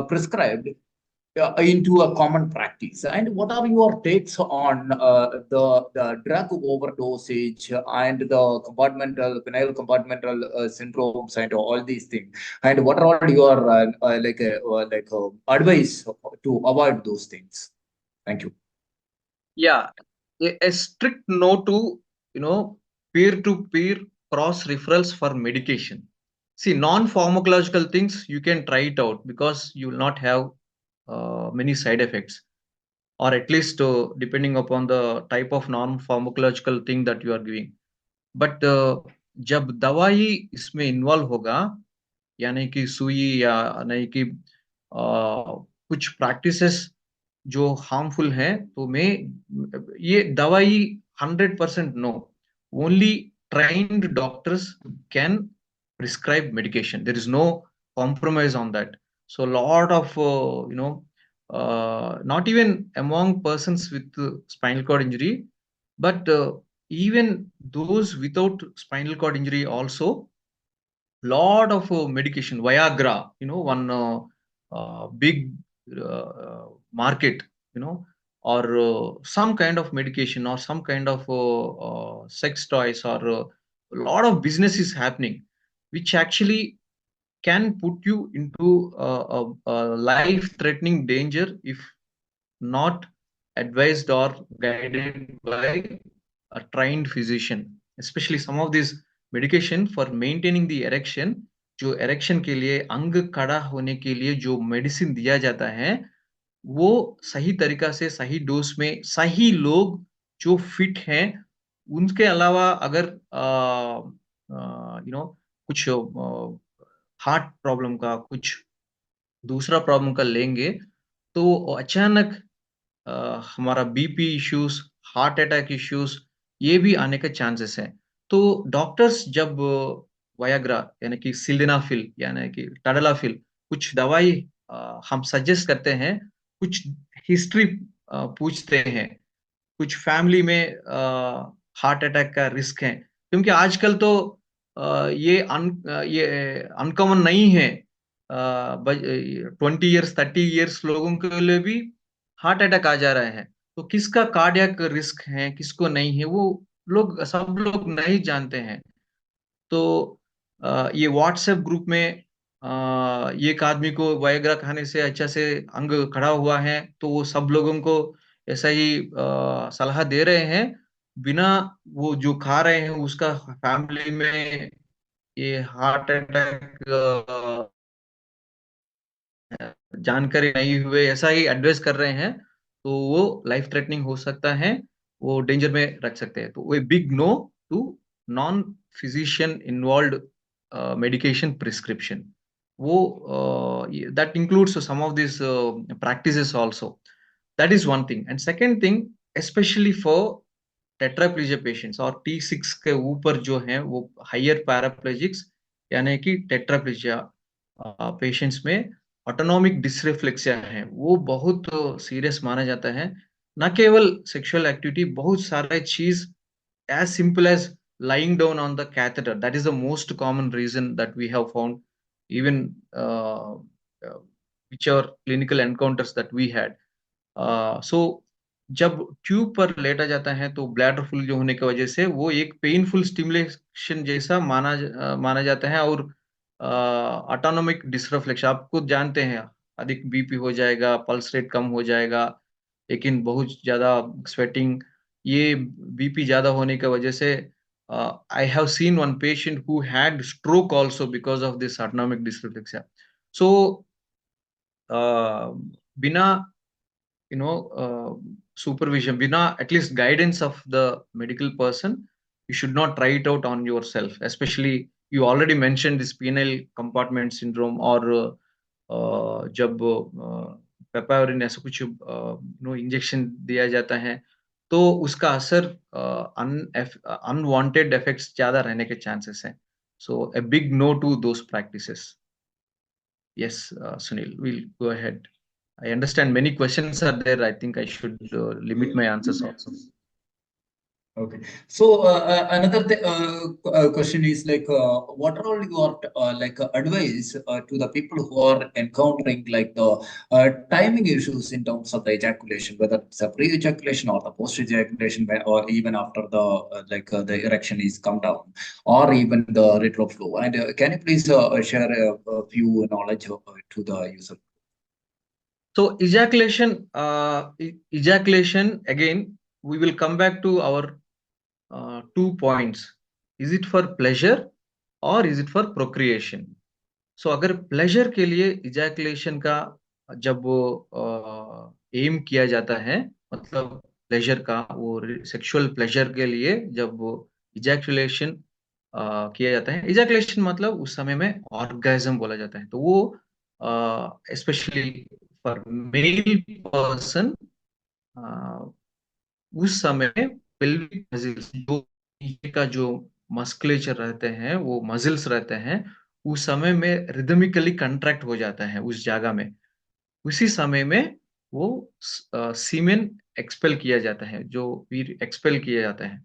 Speaker 3: prescribed into a common practice. And what are your takes on the drug overdosage and the penile compartmental syndromes and all these things? And what are all your advice to avoid those things? Thank you.
Speaker 2: Yeah, a strict no to peer-to-peer cross referrals for medication. See, non-pharmacological things you can try it out because you will not have many side effects, or at least depending upon the type of non-pharmacological thing that you are giving. But जब दवाई इसमें involve होगा, यानी कि सुई या नहीं कि कुछ प्रैक्टिसेस जो हार्मफुल है, तो मैं ये दवाई 100% no. Only trained doctors can prescribe medication. There is no compromise on that. So a lot of not even among persons with spinal cord injury, but even those without spinal cord injury also, lot of medication, Viagra, one big market, or some kind of medication or some kind of sex toys, or a lot of business is happening, which actually can put you into a life-threatening danger if not advised or guided by a trained physician. Especially some of these medication for maintaining the erection, जो erection के लिए अंग खड़ा होने के लिए जो medicine दिया जाता है, वो सही तरीका से सही डोज में सही लोग जो फिट हैं, उनके अलावा अगर कुछ हार्ट प्रॉब्लम का, कुछ दूसरा प्रॉब्लम का लेंगे, तो अचानक हमारा BP issues, heart attack issues, ये भी आने के चांसेस हैं। तो डॉक्टर्स जब वायाग्रा यानी कि सिल्डेनाफिल यानी कि टाडालाफिल कुछ दवाई हम सजेस्ट करते हैं, कुछ हिस्ट्री पूछते हैं, कुछ फैमिली में हार्ट अटैक का रिस्क है, क्योंकि आजकल तो ये अनकॉमन नहीं है। 20 इयर्स 30 इयर्स लोगों के लिए भी हार्ट अटैक आ जा रहा है। तो किसका कार्डियक रिस्क है, किसको नहीं है, वो सब लोग नहीं जानते हैं। तो ये व्हाट्सएप ग्रुप में एक आदमी को वायग्रा खाने से अच्छा से अंग खड़ा हुआ है, तो वो सब लोगों को ऐसा ही सलाह दे रहे हैं, बिना वो जो खा रहे हैं उसका फैमिली में ये हार्ट अटैक जानकारी नहीं हुए, ऐसा ही एडवाइस कर रहे हैं, तो वो लाइफ थ्रेटनिंग हो सकता है, वो डेंजर में रख सकते हैं। तो वो big no to non physician involved medication prescription. वो that includes some of this practices also. That is one thing. And second thing, specially for tetraplegia patients और T6 के ऊपर जो है वो हायर पैराप्लेजिक्स यानी कि टेट्राप्लेजिया पेशेंट्स में ऑटोनॉमिक डिसरिफ्लेक्सिया है, वो बहुत सीरियस माना जाता है। न केवल सेक्सुअल एक्टिविटी, बहुत सारे चीज as simple as lying down on the catheter. That is the most common reason that we have found, even whichever clinical encounters that we had. So जब ट्यूब पर लेटा जाता है तो ब्लैडर फुल जो होने की वजह से वो एक पेनफुल स्टिमुलेशन जैसा माना जाता है, और ऑटोनोमिक डिसरिफ्लेक्शन आप खुद जानते हैं, अधिक बीपी हो जाएगा, पल्स रेट कम हो जाएगा, लेकिन बहुत ज्यादा स्वेटिंग, ये बीपी ज्यादा होने की वजह से I have seen one patient who had stroke also because of this autonomic dysreflexia. So बिना supervision, bina at least guidance of the medical person, you should not try it out on yourself. Especially you already mentioned this penile compartment syndrome, or जब पेपावरिन ऐसा कुछ injection दिया जाता है, तो उसका असर अनवांटेड इफेक्ट्स ज्यादा रहने के चांसेस हैं। सो a big no to those practices. Yes, Sunil, we'll go ahead. I understand many questions are there. I think I should limit my answers also.
Speaker 3: Okay. So another question is like, what are all your advice to the people who are encountering like the timing issues in terms of the ejaculation, whether it's a pre-ejaculation or the post-ejaculation, or even after the the erection is come down, or even the retroflow. And can you please share a few knowledge to the user?
Speaker 2: So ejaculation again, we will come back to our 2 points. Is it for pleasure or is it for procreation? So अगर pleasure के लिए ejaculation का जब वो M किया जाता है, मतलब प्लेजर का, वो सेक्सुअल प्लेजर के लिए जब वो इजैकुलेशन किया जाता है, इजैकुलेशन मतलब उस समय में ऑर्गेज्म बोला जाता है, तो वो स्पेशली फॉर मेल पर्सन उस समय पेल्विक मसल्स जो नीचे का जो मस्कुलेचर रहते हैं, वो मसल्स रहते हैं, उस समय में रिदमिकली कंट्रैक्ट हो जाता है उस जगह में। उसी समय में वो सीमेन एक्सपेल किया जाता है, जो वीर्य एक्सपेल किया जाता है।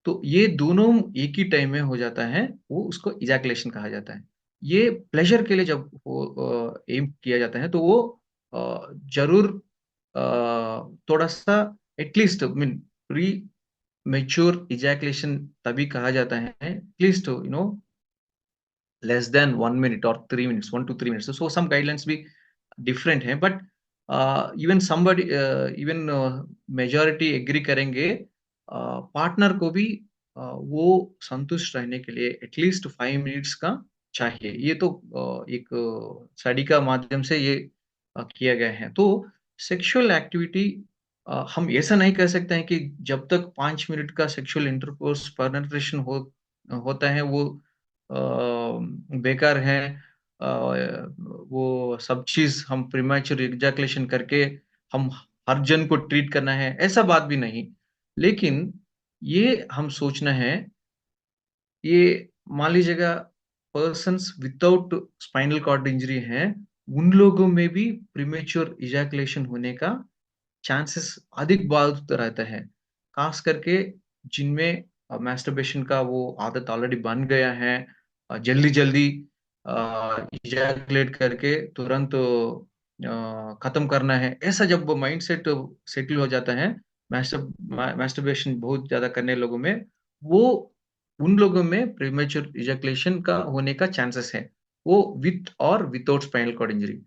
Speaker 2: तो ये दोनों एक ही टाइम में हो जाता है, वो उसको इजैकुलेशन कहा जाता है। ये प्लेजर के लिए जब वो एम किया जाता है, तो वो जरूर थोड़ा सा at least mean pre mature ejaculation तभी कहा जाता है, at least less than 1 minute or 3 minutes, 1 to 3 minutes. So some guidelines भी different हैं, but even somebody even majority agree करेंगे, पार्टनर को भी वो संतुष्ट रहने के लिए एटलीस्ट 5 मिनट्स का चाहिए। ये तो एक स्टडी का माध्यम से ये किया गया है। तो सेक्सुअल एक्टिविटी हम ऐसा नहीं कह सकते हैं कि जब तक 5 मिनट का सेक्सुअल इंटरकोर्स पेनिट्रेशन हो होता है वो बेकार है। वो सब चीज हम प्रीमैच्योर इजैकुलेशन करके हम हर जन को ट्रीट करना है, ऐसा बात भी नहीं। लेकिन ये हम सोचना है, ये मान लीजिएगा persons without spinal cord injury है, उन लोगों में भी प्रीमेच्योर इजैकुलेशन होने का चांसेस अधिक बहुत रहता है। खास करके जिनमें मैस्टरबेशन का वो आदत ऑलरेडी बन गया है, जल्दी जल्दी इजैकुलेट करके तुरंत खत्म करना है, ऐसा जब माइंड सेट सेटल हो जाता है मैस्टरबेशन बहुत ज्यादा करने लोगों में, वो उन लोगों में प्रीमेच्योर इजैकुलेशन का होने का चांसेस है, वो विथ और विदाउट स्पाइनल कॉर्ड इंजरी।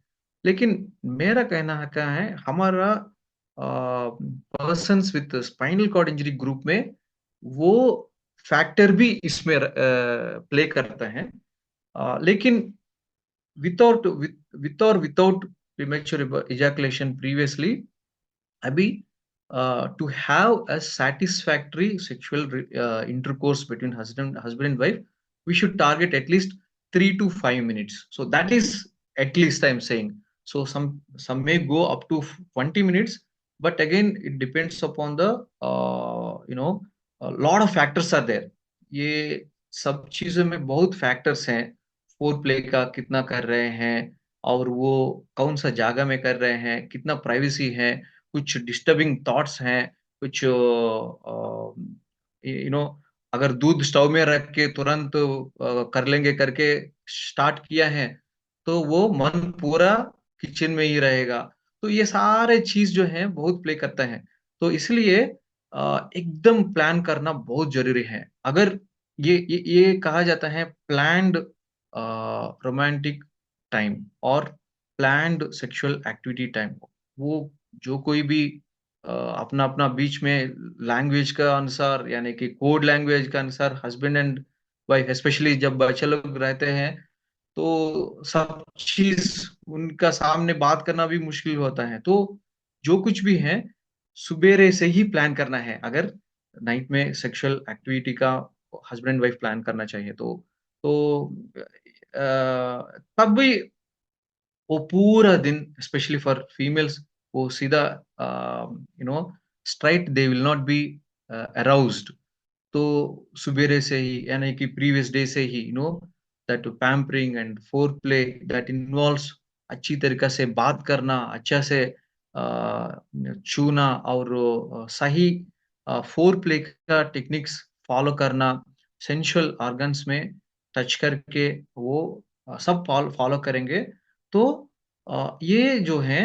Speaker 2: लेकिन मेरा कहना क्या है, हमारा persons with spinal cord injury group में वो फैक्टर भी इसमें प्ले करता है। लेकिन विदाउट विथ और विदाउट प्रीमेच्योर इजैकुलेशन प्रीवियसली, अभी to have a satisfactory sexual intercourse between husband and wife, we should target at least 3 to 5 minutes. So that is at least I'm saying. So some may go up to 20 minutes, but again it depends upon the a lot of factors are there. ये सब चीजों में बहुत factors हैं, four play का कितना कर रहे हैं, और वो कौन सा जगह में कर रहे हैं, कितना प्राइवेसी है, कुछ डिस्टर्बिंग थॉट्स हैं, कुछ अगर दूध स्टोव में रख के तुरंत कर लेंगे करके स्टार्ट किया है, तो वो मन पूरा किचन में ही रहेगा। तो ये सारे चीज जो है बहुत प्ले करता है। तो इसलिए एकदम प्लान करना बहुत जरूरी है। अगर ये कहा जाता है प्लान्ड रोमांटिक टाइम और प्लान्ड सेक्सुअल एक्टिविटी टाइम, वो जो कोई भी अपना अपना बीच में लैंग्वेज का अनुसार, यानी कि कोड लैंग्वेज का अनुसार हस्बैंड एंड वाइफ, स्पेशली जब बच्चे लोग रहते हैं, तो सब चीज उनका सामने बात करना भी मुश्किल होता है। तो जो कुछ भी है सुबेरे से ही प्लान करना है, अगर नाइट में सेक्सुअल एक्टिविटी का हस्बैंड वाइफ प्लान करना चाहिए तो तब भी वो पूरा दिन, स्पेशली फॉर फीमेल्स, वो सीधा straight, they will not be aroused. तो सुबेरे से ही, यानी कि प्रीवियस डे से ही that pampering and foreplay that involves अच्छी तरीका से बात करना, अच्छा से छूना, और सही फोर प्ले का टेक्निक्स फॉलो करना, सेंसुअल ऑर्गन्स में टच करके वो सब फॉलो करेंगे, तो ये जो है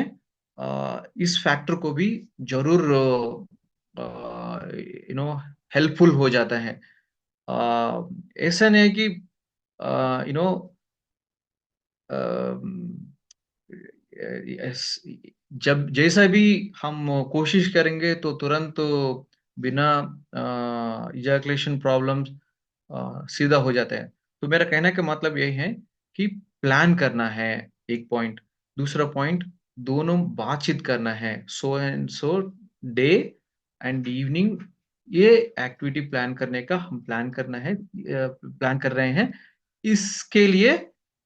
Speaker 2: इस फैक्टर को भी जरूर हेल्पफुल हो जाता है। ऐसा नहीं है कि यू नो जब जैसा भी हम कोशिश करेंगे तो तुरंत बिना इजैकुलेशन प्रॉब्लम्स सीधा हो जाता है। तो मेरा कहने का मतलब यही है कि प्लान करना है, एक पॉइंट। दूसरा पॉइंट, दोनों बातचीत करना है, so and so day and evening, ये एक्टिविटी प्लान करने का हम प्लान कर रहे हैं। इसके लिए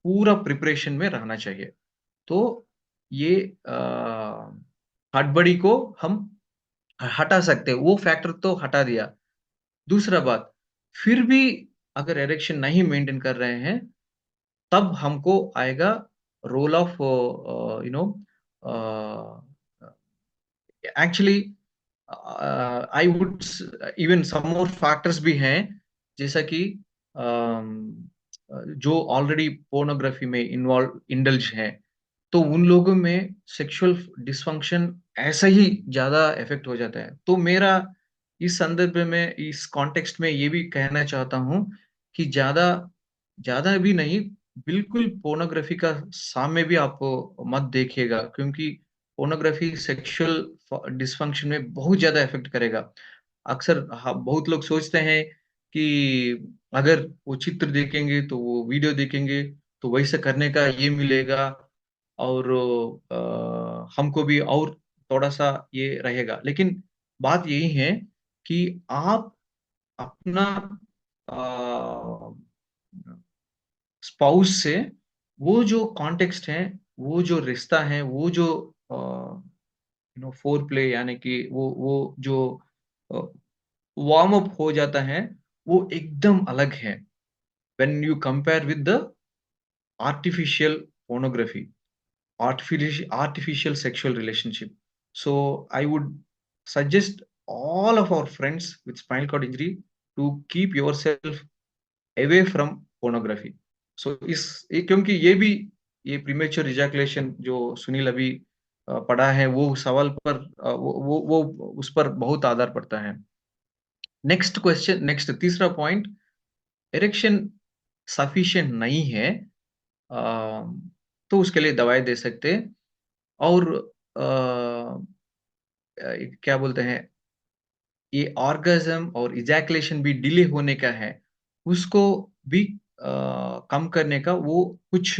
Speaker 2: पूरा प्रिपरेशन में रहना चाहिए। तो ये हड़बड़ी को हम हटा सकते हैं, वो फैक्टर तो हटा दिया। दूसरा बात, फिर भी अगर एरेक्शन नहीं मेंटेन कर रहे हैं, तब हमको आएगा role of actually I would even some more factors भी हैं, जैसा कि जो ऑलरेडी पोर्नोग्राफी में इन्वॉल्व इंडल्ज है, तो उन लोगों में सेक्सुअल डिसफंक्शन ऐसा ही ज्यादा इफेक्ट हो जाता है। तो मेरा इस संदर्भ में, इस कॉन्टेक्स्ट में ये भी कहना चाहता हूँ कि ज्यादा ज्यादा भी नहीं, बिल्कुल पोर्नोग्राफी का सामने भी आप मत देखिएगा, क्योंकि पोर्नोग्राफी सेक्सुअल डिसफंक्शन में बहुत ज्यादा इफेक्ट करेगा। अक्सर बहुत लोग सोचते हैं कि अगर वो चित्र देखेंगे, तो वो वीडियो देखेंगे, तो वैसे करने का ये मिलेगा, और हमको भी और थोड़ा सा ये रहेगा। लेकिन बात यही है कि आप अपना स्पाउस से वो जो कॉन्टेक्स्ट है, वो जो रिश्ता है, वो जो फोर प्ले यानी कि वो जो वार्म अप हो जाता है, वो एकदम अलग है when you compare with the artificial pornography, artificial sexual relationship. So I would suggest all of our friends with spinal cord injury to keep yourself away from pornography. So क्योंकि ये premature ejaculation जो सुनील अभी पढ़ा है, वो सवाल पर वो उस पर बहुत आधार पड़ता है। नेक्स्ट तीसरा पॉइंट, इरेक्शन सफिशिएंट नहीं है, तो उसके लिए दवाई दे सकते हैं। और क्या बोलते हैं, ये ऑर्गेज्म और इजैकुलेशन भी डिले होने का है, उसको भी कम करने का वो कुछ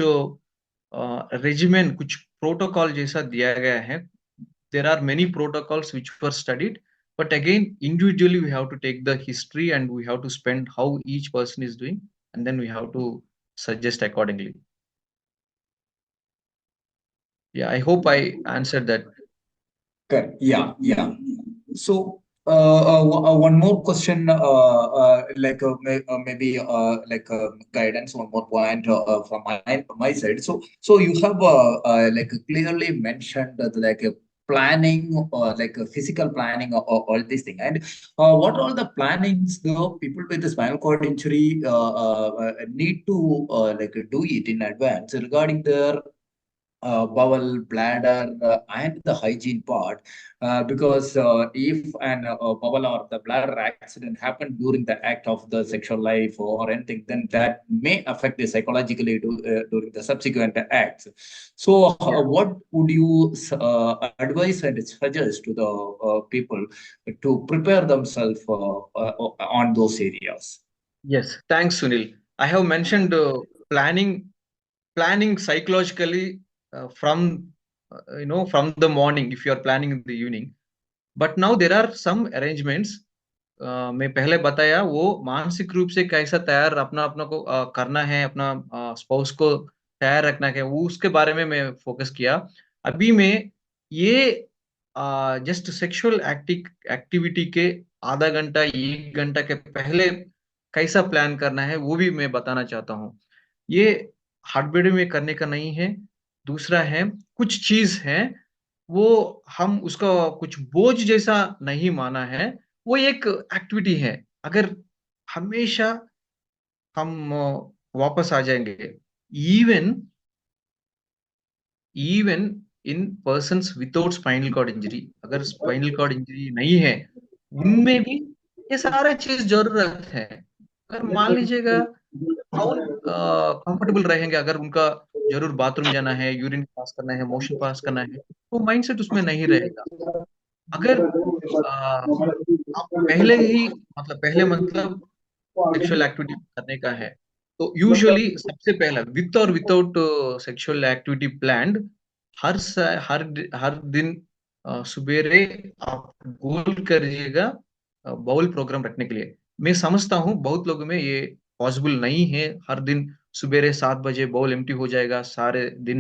Speaker 2: रेजिमेन, कुछ प्रोटोकॉल जैसा दिया गया है। There are many protocols which were studied, but again, individually we have to take the history and we have to spend how each person is doing, and then we have to suggest accordingly. Yeah, I hope I answered that.
Speaker 3: Correct. Yeah, yeah. So, one more question, maybe like guidance, one more point from my side. So you have like clearly mentioned that like planning or like physical planning or all these things. And what all the plannings the people with the spinal cord injury need to like do it in advance regarding their bowel, bladder, and the hygiene part, because if an bowel or the bladder accident happened during the act of the sexual life or anything, then that may affect the psychologically during the subsequent acts. So,
Speaker 2: Yeah.
Speaker 3: what would you advise and suggest to the people to prepare themselves on those areas?
Speaker 2: Yes, thanks, Sunil. I have mentioned planning psychologically from from the morning if you are planning in the evening. But now there are some arrangements, मैं पहले बताया, वो मानसिक रूप से कैसा तैयार अपना अपना को करना है, अपना स्पाउस को तैयार रखना है, वो उसके बारे में मैं फोकस किया। अभी मैं ये जस्ट सेक्सुअल एक्टिविटी के आधा घंटा 1 घंटा के पहले कैसा प्लान करना है, वो भी मैं बताना चाहता हूँ। ये हड़बड़ी में करने का नहीं है। दूसरा है, कुछ चीज है वो हम उसका कुछ बोझ जैसा नहीं माना है, वो एक एक्टिविटी है। अगर हमेशा हम वापस आ जाएंगे, even even in persons without spinal cord injury, अगर स्पाइनल कॉर्ड इंजरी नहीं है, उनमें भी ये सारा चीज जरूरत है। अगर मान लीजिएगा और कंफर्टेबल रहेंगे, अगर उनका जरूर बाथरूम जाना है, यूरिन पास करना है, मोशन पास करना है, तो माइंडसेट उसमें नहीं रहेगा। अगर आप पहले मतलब सेक्सुअल एक्टिविटी करने का है, तो यूजुअली सबसे पहला विथ और विदाउट सेक्सुअल एक्टिविटी प्लान्ड, हर दिन सुबेरे आप गोल करिएगा बाउल प्रोग्राम रखने के लिए। मैं समझता हूँ बहुत लोगों में ये पॉसिबल नहीं है, हर दिन सुबेरे 7 बजे बाउल एम्प्टी हो जाएगा, सारे दिन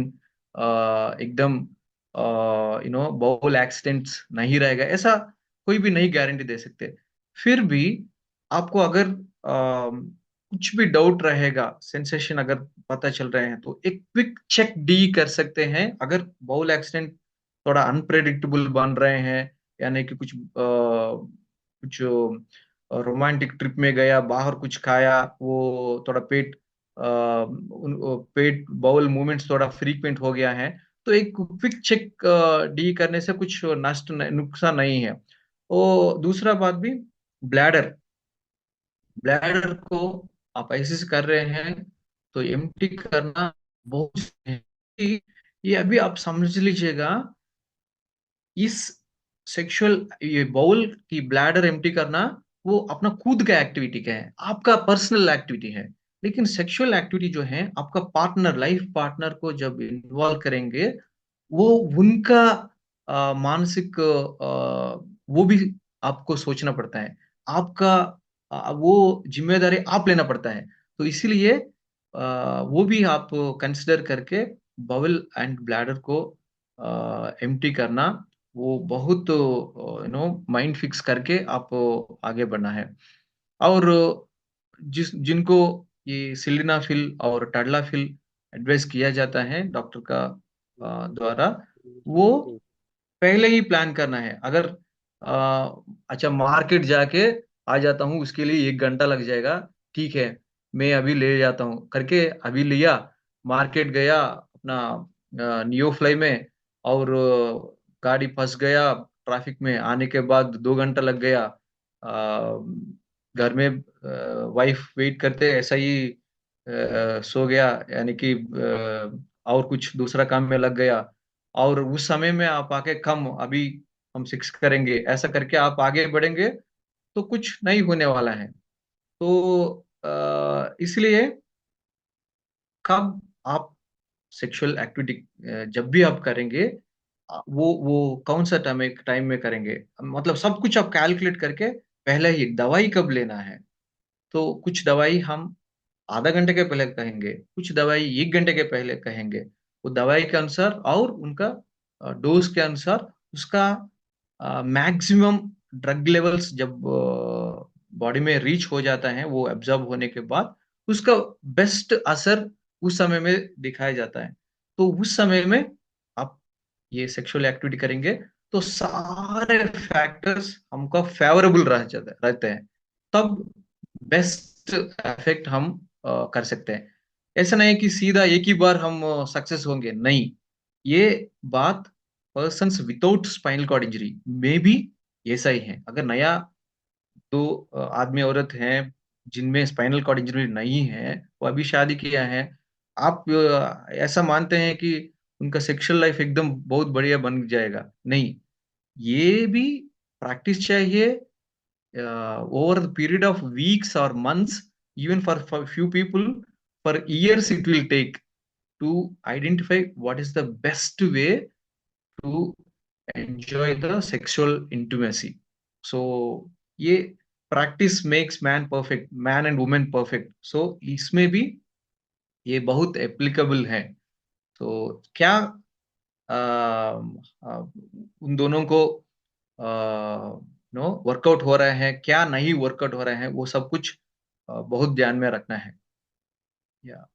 Speaker 2: एकदम बाउल एक्सीडेंट्स नहीं रहेगा, ऐसा कोई भी नहीं गारंटी दे सकते। फिर भी आपको अगर कुछ भी डाउट रहेगा, सेंसेशन अगर पता चल रहे हैं, तो एक क्विक चेक डी कर सकते हैं। अगर बाउल एक्सीडेंट थोड़ा अनप्रेडिक्टेबल बन रहे हैं, यानी कि कुछ रोमांटिक ट्रिप में गया, बाहर कुछ खाया, वो थोड़ा पेट बाउल मूवमेंट्स थोड़ा फ्रीक्वेंट हो गया है, तो एक क्विक चेक डी करने से कुछ नुकसान नहीं है। और दूसरा बात भी, ब्लैडर ब्लैडर को आप ऐसे से कर रहे हैं, तो एम्प्टी करना बहुत है। ये अभी आप समझ लीजिएगा, इस ये बाउल की ब्लैडर एम्प्टी करना वो अपना खुद का एक्टिविटी का है, आपका पर्सनल एक्टिविटी है। लेकिन सेक्सुअल एक्टिविटी जो है, आपका पार्टनर, लाइफ पार्टनर को जब इन्वॉल्व करेंगे, वो उनका मानसिक वो भी आपको सोचना पड़ता है। आपका वो जिम्मेदारी आप लेना पड़ता है। तो इसीलिए वो भी आप कंसिडर करके बाउल एंड ब्लैडर को एम्प्टी करना, वो बहुत माइंड फिक्स करके आप आगे बढ़ना है। और जिनको ये सिल्डेनाफिल और टाडलाफिल एडवाइस किया जाता है डॉक्टर का द्वारा, वो पहले ही प्लान करना है। अगर अच्छा मार्केट जाके आ जाता हूँ, उसके लिए 1 घंटा लग जाएगा, ठीक है, मैं अभी ले जाता हूँ करके अभी लिया, मार्केट गया अपना नियो फ्लाई में, और गाड़ी फंस गया ट्रैफिक में, आने के बाद 2 घंटा लग गया, घर में वाइफ वेट करते ऐसा ही सो गया, यानी कि और कुछ दूसरा काम में लग गया, और उस समय में आप आके कम अभी हम 6 करेंगे, ऐसा करके आप आगे बढ़ेंगे तो कुछ नहीं होने वाला है। तो इसलिए कब आप सेक्सुअल एक्टिविटी जब भी आप करेंगे, वो कौन सा टाइम में करेंगे, मतलब सब कुछ आप कैलकुलेट करके पहले ही दवाई कब लेना है। तो कुछ दवाई हम आधा घंटे के पहले कहेंगे, कुछ दवाई 1 घंटे के पहले कहेंगे। वो दवाई के अनुसार और उनका डोज के अनुसार उसका मैक्सिमम ड्रग लेवल्स जब बॉडी में रीच हो जाता है, वो एब्जॉर्ब होने के बाद उसका बेस्ट असर उस समय में दिखाया जाता है। तो उस समय में आप ये सेक्सुअल एक्टिविटी करेंगे तो सारे फैक्टर्स हमको फेवरेबल रहते हैं, तब बेस्ट इफेक्ट हम कर सकते हैं। ऐसा नहीं कि सीधा एक ही बार हम सक्सेस होंगे, नहीं। ये बात persons without spinal cord injury में भी ऐसा ही है। अगर नया दो आदमी औरत हैं जिनमें स्पाइनल कॉर्ड इंजरी नहीं है, वो अभी शादी किया है, आप ऐसा मानते हैं कि उनका सेक्सुअल लाइफ एकदम बहुत बढ़िया बन जाएगा, नहीं। ये भी प्रैक्टिस चाहिए over the period of weeks or months, even for few people, for years it will take to identify what is the best way to enjoy the sexual intimacy. So ये practice makes man perfect, man and woman perfect. So इसमें भी ये बहुत applicable है। तो क्या उन दोनों को वर्कआउट हो रहा है, क्या नहीं वर्कआउट हो रहा है, वो सब कुछ बहुत ध्यान में रखना है। या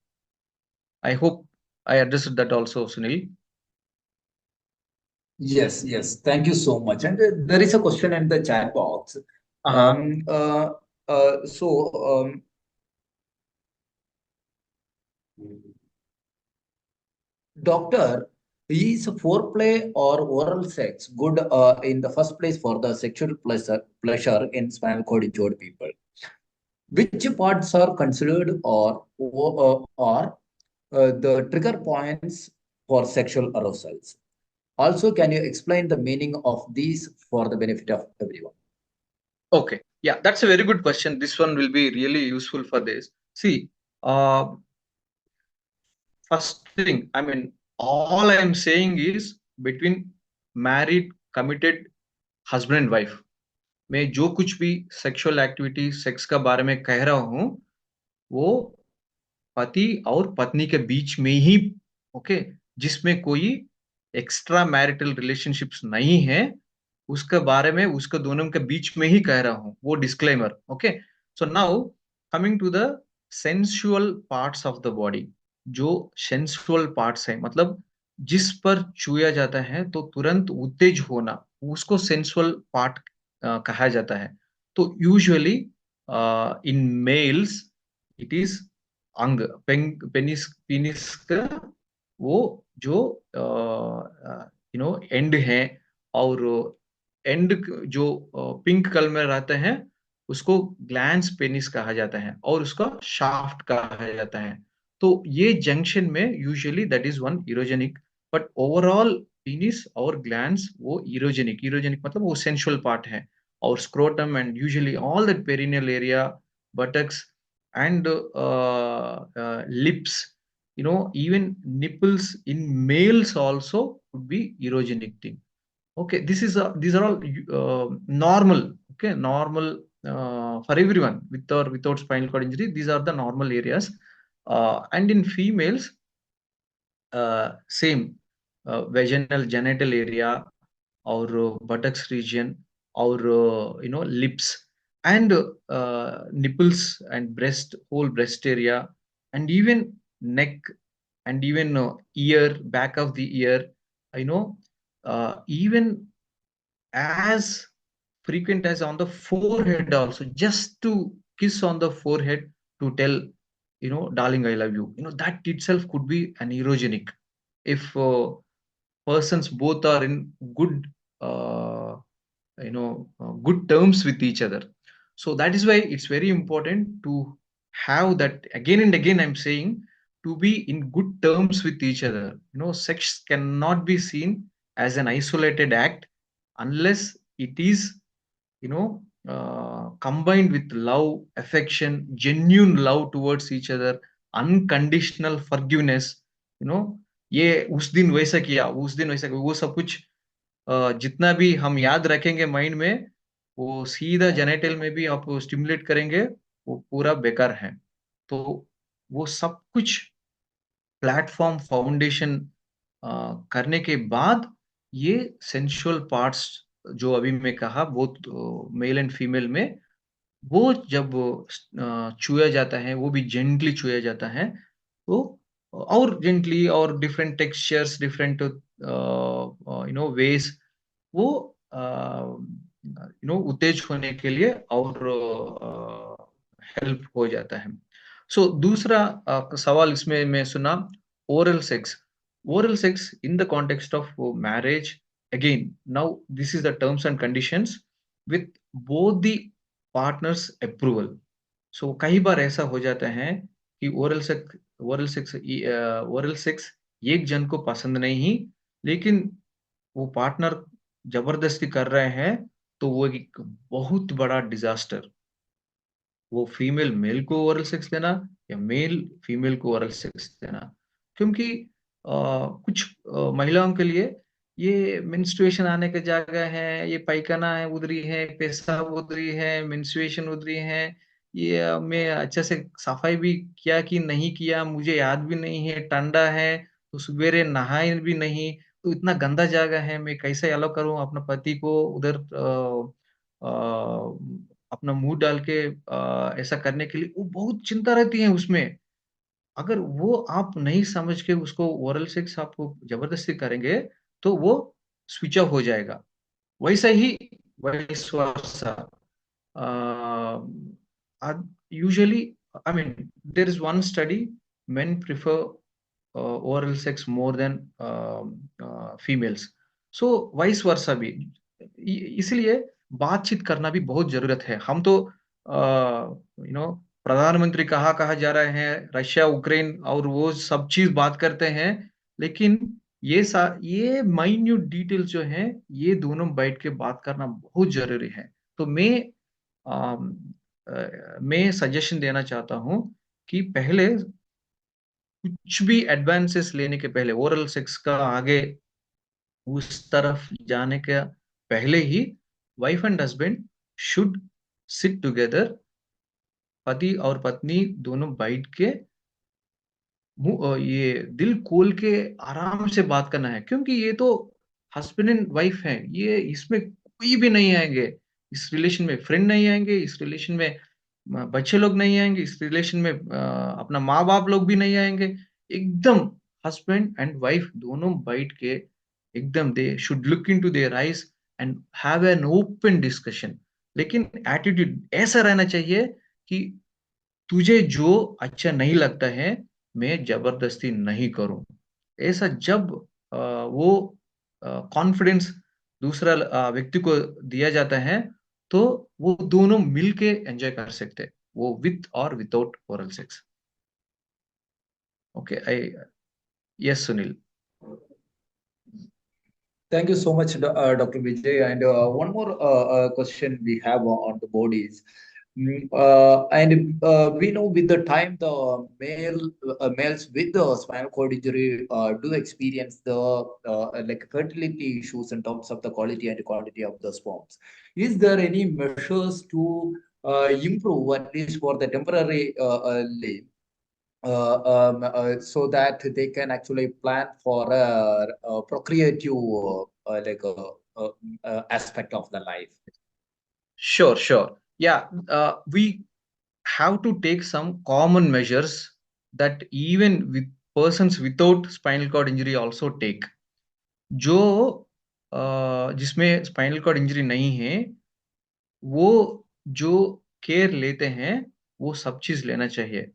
Speaker 2: I hope I addressed that also, Sunil.
Speaker 3: Yes, yes. Thank you so much. And there is a question in the chat box.
Speaker 2: हाँ
Speaker 3: Um, uh, so, doctor, is foreplay or oral sex good in the first place for the sexual pleasure in spinal cord injured people? Which parts are considered or the trigger points for sexual arousals? Also, can you explain the meaning of these for the benefit of everyone?
Speaker 2: Okay, yeah, that's a very good question. This one will be really useful for this. See, uh, first thing, I mean, all I am saying is between married, committed husband and wife, मैं जो कुछ भी sexual activity, sex का बारे में कह रहा हूँ, वो पति और पत्नी के बीच में ही, ओके, जिसमें कोई एक्स्ट्रा मैरिटल रिलेशनशिप्स नहीं है, उसके बारे में, उसके दोनों के बीच में ही कह रहा हूं, वो disclaimer. Okay, so now coming to the sensual parts of the body. जो सेंसुअल पार्ट्स है, मतलब जिस पर छुआ जाता है तो तुरंत उत्तेज होना, उसको सेंसुअल पार्ट कहा जाता है। तो usually in males it is अंग, पेनिस, पेनिस का वो जो एंड है, और एंड जो पिंक कलर में रहते हैं, उसको ग्लैंस पेनिस कहा जाता है, और उसका शाफ्ट कहा जाता है। तो ये जंक्शन में usually that is one erogenic, but overall penis और ग्लैंस वो इरोजेनिक, इरोजेनिक मतलब वो सेंसुअल पार्ट है। और scrotum and usually all that perineal area, buttocks and lips, even nipples in males also would be erogenic thing. Okay, these are all normal, okay, normal for everyone with or without spinal cord injury. These are the normal areas. And in females, same vaginal genital area or buttocks region or lips and nipples and breast, whole breast area, and even neck and even ear, back of the ear, even as frequent as on the forehead also, just to kiss on the forehead to tell, darling, I love you. That itself could be an erogenic if persons both are in good, good terms with each other. So that is why it's very important to have that, again and again I'm saying, to be in good terms with each other. Sex cannot be seen as an isolated act unless it is, combined with love, affection, genuine love towards each other, unconditional forgiveness. ये उस दिन वैसा किया, उस दिन वैसा किया, वो सब कुछ जितना भी हम याद रखेंगे माइंड में, वो सीधा जेनिटल में भी आप स्टिमुलेट करेंगे, वो पूरा बेकार है. तो वो सब कुछ प्लेटफॉर्म फाउंडेशन करने के बाद ये सेंसुअल पार्ट्स जो अभी मैं कहा, बोथ मेल एंड फीमेल में, वो जब छुआ जाता है, वो भी जेंटली छुआ जाता है, तो और जेंटली और डिफरेंट टेक्सचर्स, डिफरेंट वेज, वो उत्तेज होने के लिए और हेल्प हो जाता है. सो दूसरा सवाल इसमें मैं सुना, oral sex. Oral sex in the context of marriage, again, now this is the terms and conditions with both the partners approval. So कई बार ऐसा हो जाता है कि ओरल सेक्स एक जन को पसंद नहीं, लेकिन वो पार्टनर जबरदस्ती कर रहे हैं, तो वो एक बहुत बड़ा डिजास्टर. वो फीमेल मेल को ओरल सेक्स देना या मेल फीमेल को ओरल सेक्स देना, क्योंकि कुछ महिलाओं के लिए ये मेंस्ट्रुएशन आने की जगह है, ये पायखाना है उधरी है, पेशाब उधरी है, मेंस्ट्रुएशन उधरी है, ये मैं अच्छे से सफाई भी किया कि नहीं किया मुझे याद भी नहीं है, ठंडा है तो सवेरे नहाए भी नहीं, तो इतना गंदा जगह है, मैं कैसे अलाउ करूं अपना पति को उधर अपना मुंह डाल के ऐसा करने के लिए. वो बहुत चिंता रहती है उसमें. अगर वो आप नहीं समझ के उसको ओरल सेक्स आपको जबरदस्ती करेंगे, तो वो स्विच ऑफ हो जाएगा. वैसा ही vice versa. Usually, I mean, there is one study, men prefer oral sex more than females. So vice versa भी. इसलिए बातचीत करना भी बहुत जरूरत है. हम तो प्रधानमंत्री कहाँ जा रहे हैं, रशिया यूक्रेन और वो सब चीज बात करते हैं, लेकिन ये माइन्यूट डिटेल्स जो हैं, ये दोनों बैठ के बात करना बहुत जरूरी है. तो मैं सजेशन देना चाहता हूं कि पहले कुछ भी एडवांसेस लेने के पहले, ओरल सेक्स का आगे उस तरफ जाने के पहले ही, wife and husband should sit together. पति और पत्नी दोनों बैठ के ये दिल खोल के आराम से बात करना है, क्योंकि ये तो हस्बैंड एंड वाइफ है, ये इसमें कोई भी नहीं आएंगे. इस रिलेशन में फ्रेंड नहीं आएंगे, इस रिलेशन में बच्चे लोग नहीं आएंगे, इस रिलेशन में अपना माँ बाप लोग भी नहीं आएंगे. एकदम हस्बैंड एंड वाइफ दोनों बैठ के एकदम they should look into their eyes and have an open discussion. लेकिन एटीट्यूड ऐसा रहना चाहिए कि तुझे जो अच्छा नहीं लगता है, मैं जबरदस्ती नहीं करूं. ऐसा जब वो कॉन्फिडेंस दूसरा व्यक्ति को दिया जाता है, तो वो दोनों मिलके एंजॉय कर सकते हैं, वो विथ और without oral sex. Okay, yes Sunil.
Speaker 3: Thank you so much, Dr. Vijay. And one more question we have on the board is, we know with the time the males with the spinal cord injury do experience the like fertility issues in terms of the quality and quantity of the sperms. Is there any measures to improve at least for the temporary so that they can actually plan for a procreative aspect of the life.
Speaker 2: Sure. Yeah, we have to take some common measures that even with persons without spinal cord injury also take. जो जिसमें spinal cord injury नहीं है, वो जो care लेते हैं, वो सब चीज़ लेना चाहिए।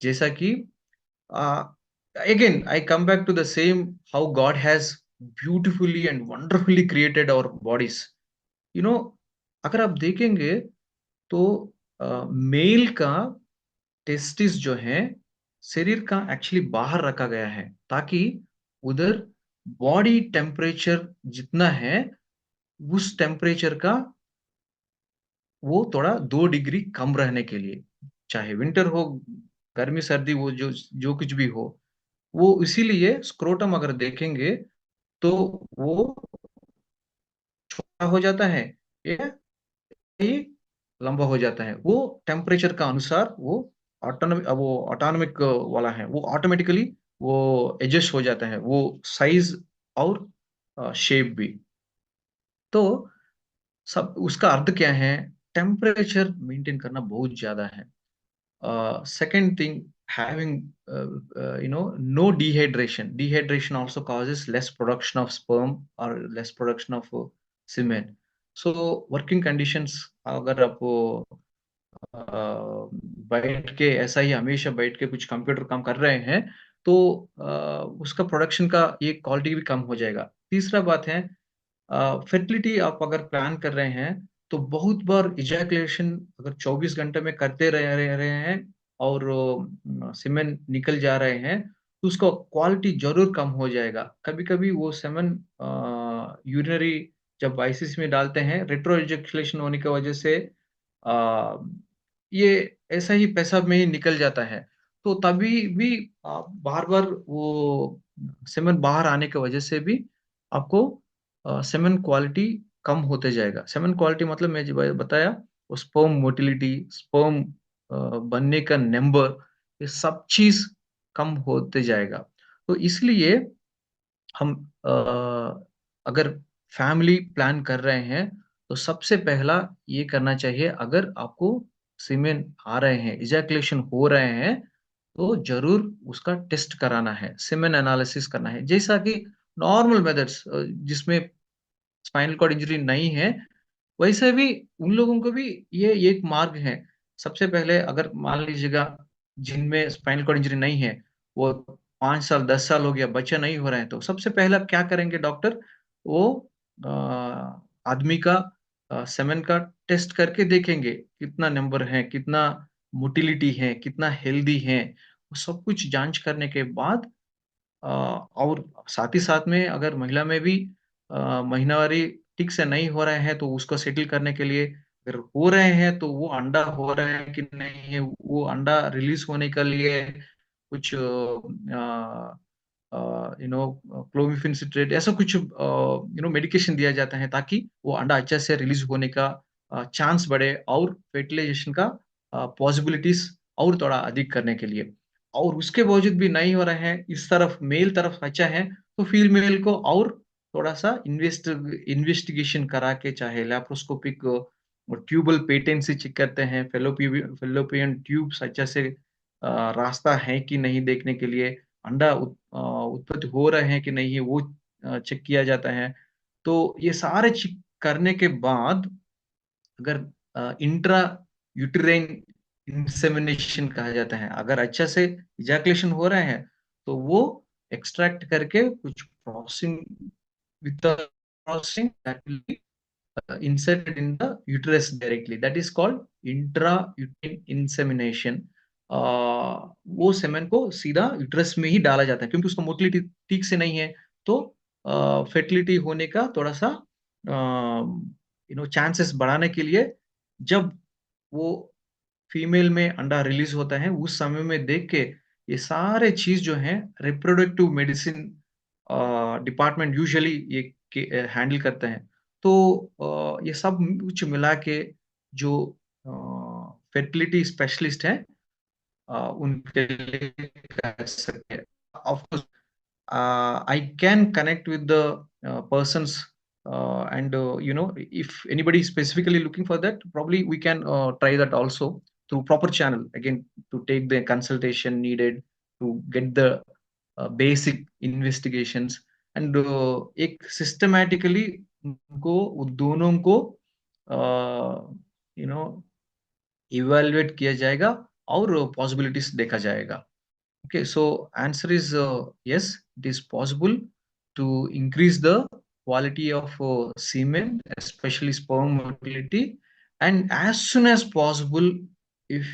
Speaker 2: जैसा कि again, I come back to the same, how God has beautifully and wonderfully created our bodies. You know, अगर आप देखेंगे तो मेल का टेस्टिस जो है शरीर का एक्चुअली बाहर रखा गया है ताकि उधर बॉडी टेम्परेचर जितना है उस टेम्परेचर का वो थोड़ा 2 डिग्री कम रहने के लिए, चाहे विंटर हो, गर्मी सर्दी वो जो कुछ भी हो, वो इसीलिए स्क्रोटम अगर देखेंगे तो वो छोटा हो जाता है या ही लंबा हो जाता है। वो टेम्परेचर का अनुसार वो ऑटोनॉमिक वाला है, वो ऑटोमेटिकली वो एडजस्ट हो जाता है, वो साइज और शेप भी। तो सब उसका अर्थ क्या है? टेम्परेचर मेंटेन करना बहुत ज़्यादा है। Second thing, having no dehydration. Dehydration also causes less production of sperm or less production of semen. So working conditions, अगर आप बैठ के ऐसा ही हमेशा बैठ के कुछ कंप्यूटर काम कर रहे हैं, तो उसका प्रोडक्शन का ये क्वालिटी भी कम हो जाएगा। तीसरा बात है, फर्टिलिटी आप अगर प्लान कर रहे हैं, तो बहुत बार इजैकुलेशन अगर 24 घंटे में करते रहे हैं और सीमेन निकल जा रहे हैं, तो उसका क्वालिटी ज़रूर कम हो जाएगा। कभी-कभी वो सीमेन यूरिनरी जब आईसीसी में डालते हैं, रेट्रो इजैकुलेशन होने की वजह से अ, ये ऐसा ही पेशाब में ही निकल जाता है। तो तभी भी बार-बार वो सीमेन बाहर आने की वजह से भी आपको सेमन क्वालिटी कम होते जाएगा। सेमन क्वालिटी मतलब मैं जो बताया, वो स्पर्म मोटिलिटी, स्पर्म बनने का नंबर, ये सब चीज़ कम होते जाएगा। तो इसलिए हम अगर फैमिली प्लान कर रहे हैं, तो सबसे पहला ये करना चाहिए, अगर आपको सीमेन आ रहे हैं, इजैकुलेशन हो रहे हैं, तो ज़रूर उसका टेस्ट कराना है, सीमेन एनालिसिस करना है। जैसा कि नॉर्मल मेथड्स जिसमें स्पाइनल कॉर्ड इंजरी नहीं है, वैसे भी उन लोगों को भी ये एक मार्ग है। सबसे पहले अगर मान लीजिएगा जिनमें स्पाइनल कॉर्ड इंजरी नहीं है, वो 5 साल, 10 साल हो गया, बच्चा नहीं हो रहा है, तो सबसे पहला क्या करेंगे डॉक्टर? वो आदमी का सेमेन का टेस्ट करके देखेंगे, कितना नंबर है, कितना मोटिलिटी है, कितना हेल्दी है। वो सब कुछ जाँच करने के बाद और साथ ही साथ में अगर महिला में भी महीनावारी ठीक से नहीं हो रहे हैं, तो उसको सेटल करने के लिए, अगर हो रहे हैं, तो वो अंडा हो रहा है कि नहीं है, वो अंडा रिलीज़ होने के लिए कुछ क्लोमिफेन सिट्रेट ऐसा कुछ मेडिकेशन दिया जाता है ताकि वो अंडा अच्छे से रिलीज़ होने का चांस बढ़े और फर्टिलाइज़ेशन का पॉसिबिलिटीज़ और थोड़ा अधिक करने के लिए। और उसके बावजूद भी नहीं हो रहा है, इस तरफ मेल तरफ अच्छा है, तो फीमेल को और थोड़ा-सा इन्वेस्टिगेशन करा के चाहे लैप्रोस्कोपिक ट्यूबल पेटेंसी चेक करते हैं, फैलोपियन ट्यूब्स अच्छे से रास्ता है कि नहीं देखने के लिए, अंडा उत्पत्ति हो रहे हैं कि नहीं है वो चेक किया जाता है। तो ये सारे चेक करने के बाद अगर इंट्रा यूटेराइन इंसेमिनेशन कहा जाता है। अगर अच्छा से इजैकुलेशन हो रहे हैं, तो वो एक्सट्रैक्ट करके कुछ processing without processing that will B inserted in the uterus directly. That is called intrauterine insemination. वो सेमेन को सीधा यूट्रस में ही डाला जाता है क्योंकि उसका मोटिलिटी ठीक से नहीं है, तो फर्टिलिटी होने का थोड़ा-सा चांसेस बढ़ाने के लिए जब वो फीमेल में अंडा रिलीज़ होता है, उस समय में देख के ये सारे चीज़ जो हैं रिप्रोडक्टिव मेडिसिन डिपार्टमेंट यूजुअली ये हैंडल करते हैं। तो ये सब कुछ मिला के जो फर्टिलिटी स्पेशलिस्ट हैं, उनके लिए कर सकते हैं। Of course I can connect with the persons, and if anybody is specifically looking for that, probably we can try that also through proper channel, again, to take the consultation needed to get the basic investigations, and एक systematically उनको दोनों को you know evaluate किया जाएगा और possibilities देखा जाएगा. Okay, so answer is yes, it is possible to increase the quality of semen, especially sperm motility, and as soon as possible, if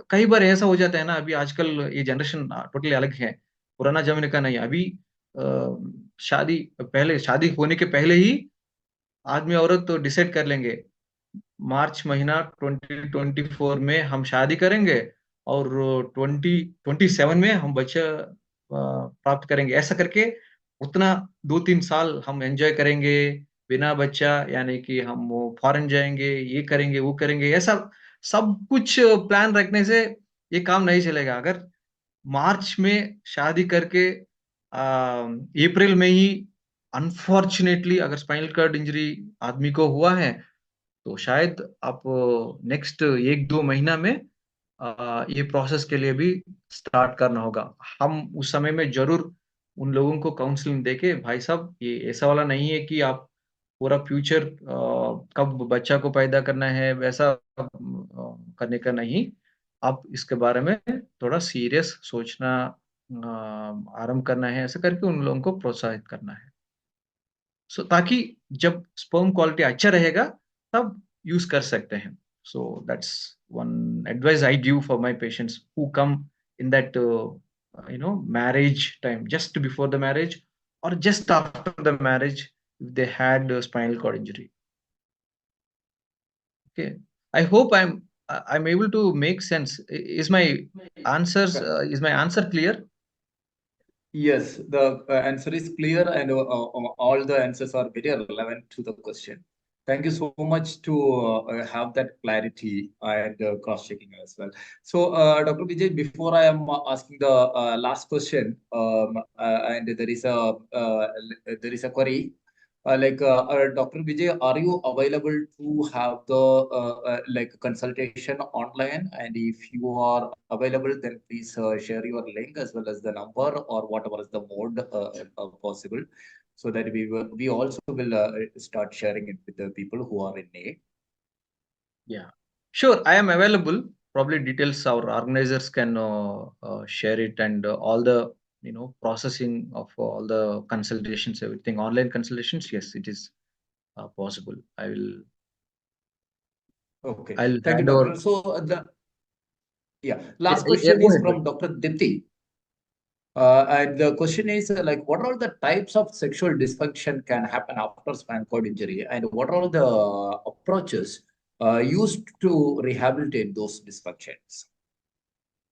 Speaker 2: कई बार ऐसा हो जाता है ना, अभी आजकल ये जनरेशन टोटली अलग है, पुराना जमाने का नहीं, अभी शादी होने के पहले ही आदमी औरत तो डिसाइड कर लेंगे, मार्च महीना 2024 में हम शादी करेंगे और 2027 में हम बच्चा प्राप्त करेंगे, ऐसा करके उतना 2-3 साल हम एंजॉय करेंगे बिना बच्चा, यानी कि हम फॉरेन जाएंगे, ये करेंगे वो करेंगे, ऐसा सब कुछ प्लान रखने से ये काम नहीं चलेगा। अगर मार्च में शादी करके अप्रैल में ही अनफॉर्चुनेटली अगर स्पाइनल कॉर्ड इंजरी आदमी को हुआ है, तो शायद आप नेक्स्ट 1-2 महीना में ये प्रोसेस के लिए भी स्टार्ट करना होगा। हम उस समय में जरूर उन लोगों को काउंसलिंग देके, भाई साहब ये ऐसा वाला नहीं है कि आप पूरा फ्यूचर कब बच्चा को पैदा करना है वैसा करने का नहीं, आप इसके बारे में थोड़ा सीरियस सोचना आरंभ करना है, ऐसा करके उन लोगों को प्रोत्साहित करना है। सो ताकि जब स्पर्म क्वालिटी अच्छा रहेगा तब यूज कर सकते हैं। So that's one advice I give for my patients who come in that marriage time, just before the marriage or just after the marriage, if they had a spinal cord injury. Okay, I hope I'm able to make sense. Is my answer clear?
Speaker 3: Yes, the answer is clear, and all the answers are very relevant to the question. Thank you so much to have that clarity and cross-checking as well. So, Dr. Vijay, before I am asking the last question, and there is a query. Dr. Vijay, are you available to have the consultation online? And if you are available, then please share your link as well as the number or whatever is the mode possible, so that we also will start sharing it with the people who are in need.
Speaker 2: Yeah, sure. I am available. Probably details our organizers can share it, and all the processing of all the consultations, everything, online consultations. Yes, it is possible.
Speaker 3: Okay.
Speaker 2: I'll
Speaker 3: Thank you,
Speaker 2: hand over.
Speaker 3: doctor. So last
Speaker 2: Yeah,
Speaker 3: question
Speaker 2: go
Speaker 3: is
Speaker 2: ahead,
Speaker 3: from Dr. Dipti. And the question is what are the types of sexual dysfunction can happen after spinal cord injury, and what are the approaches used to rehabilitate those dysfunctions?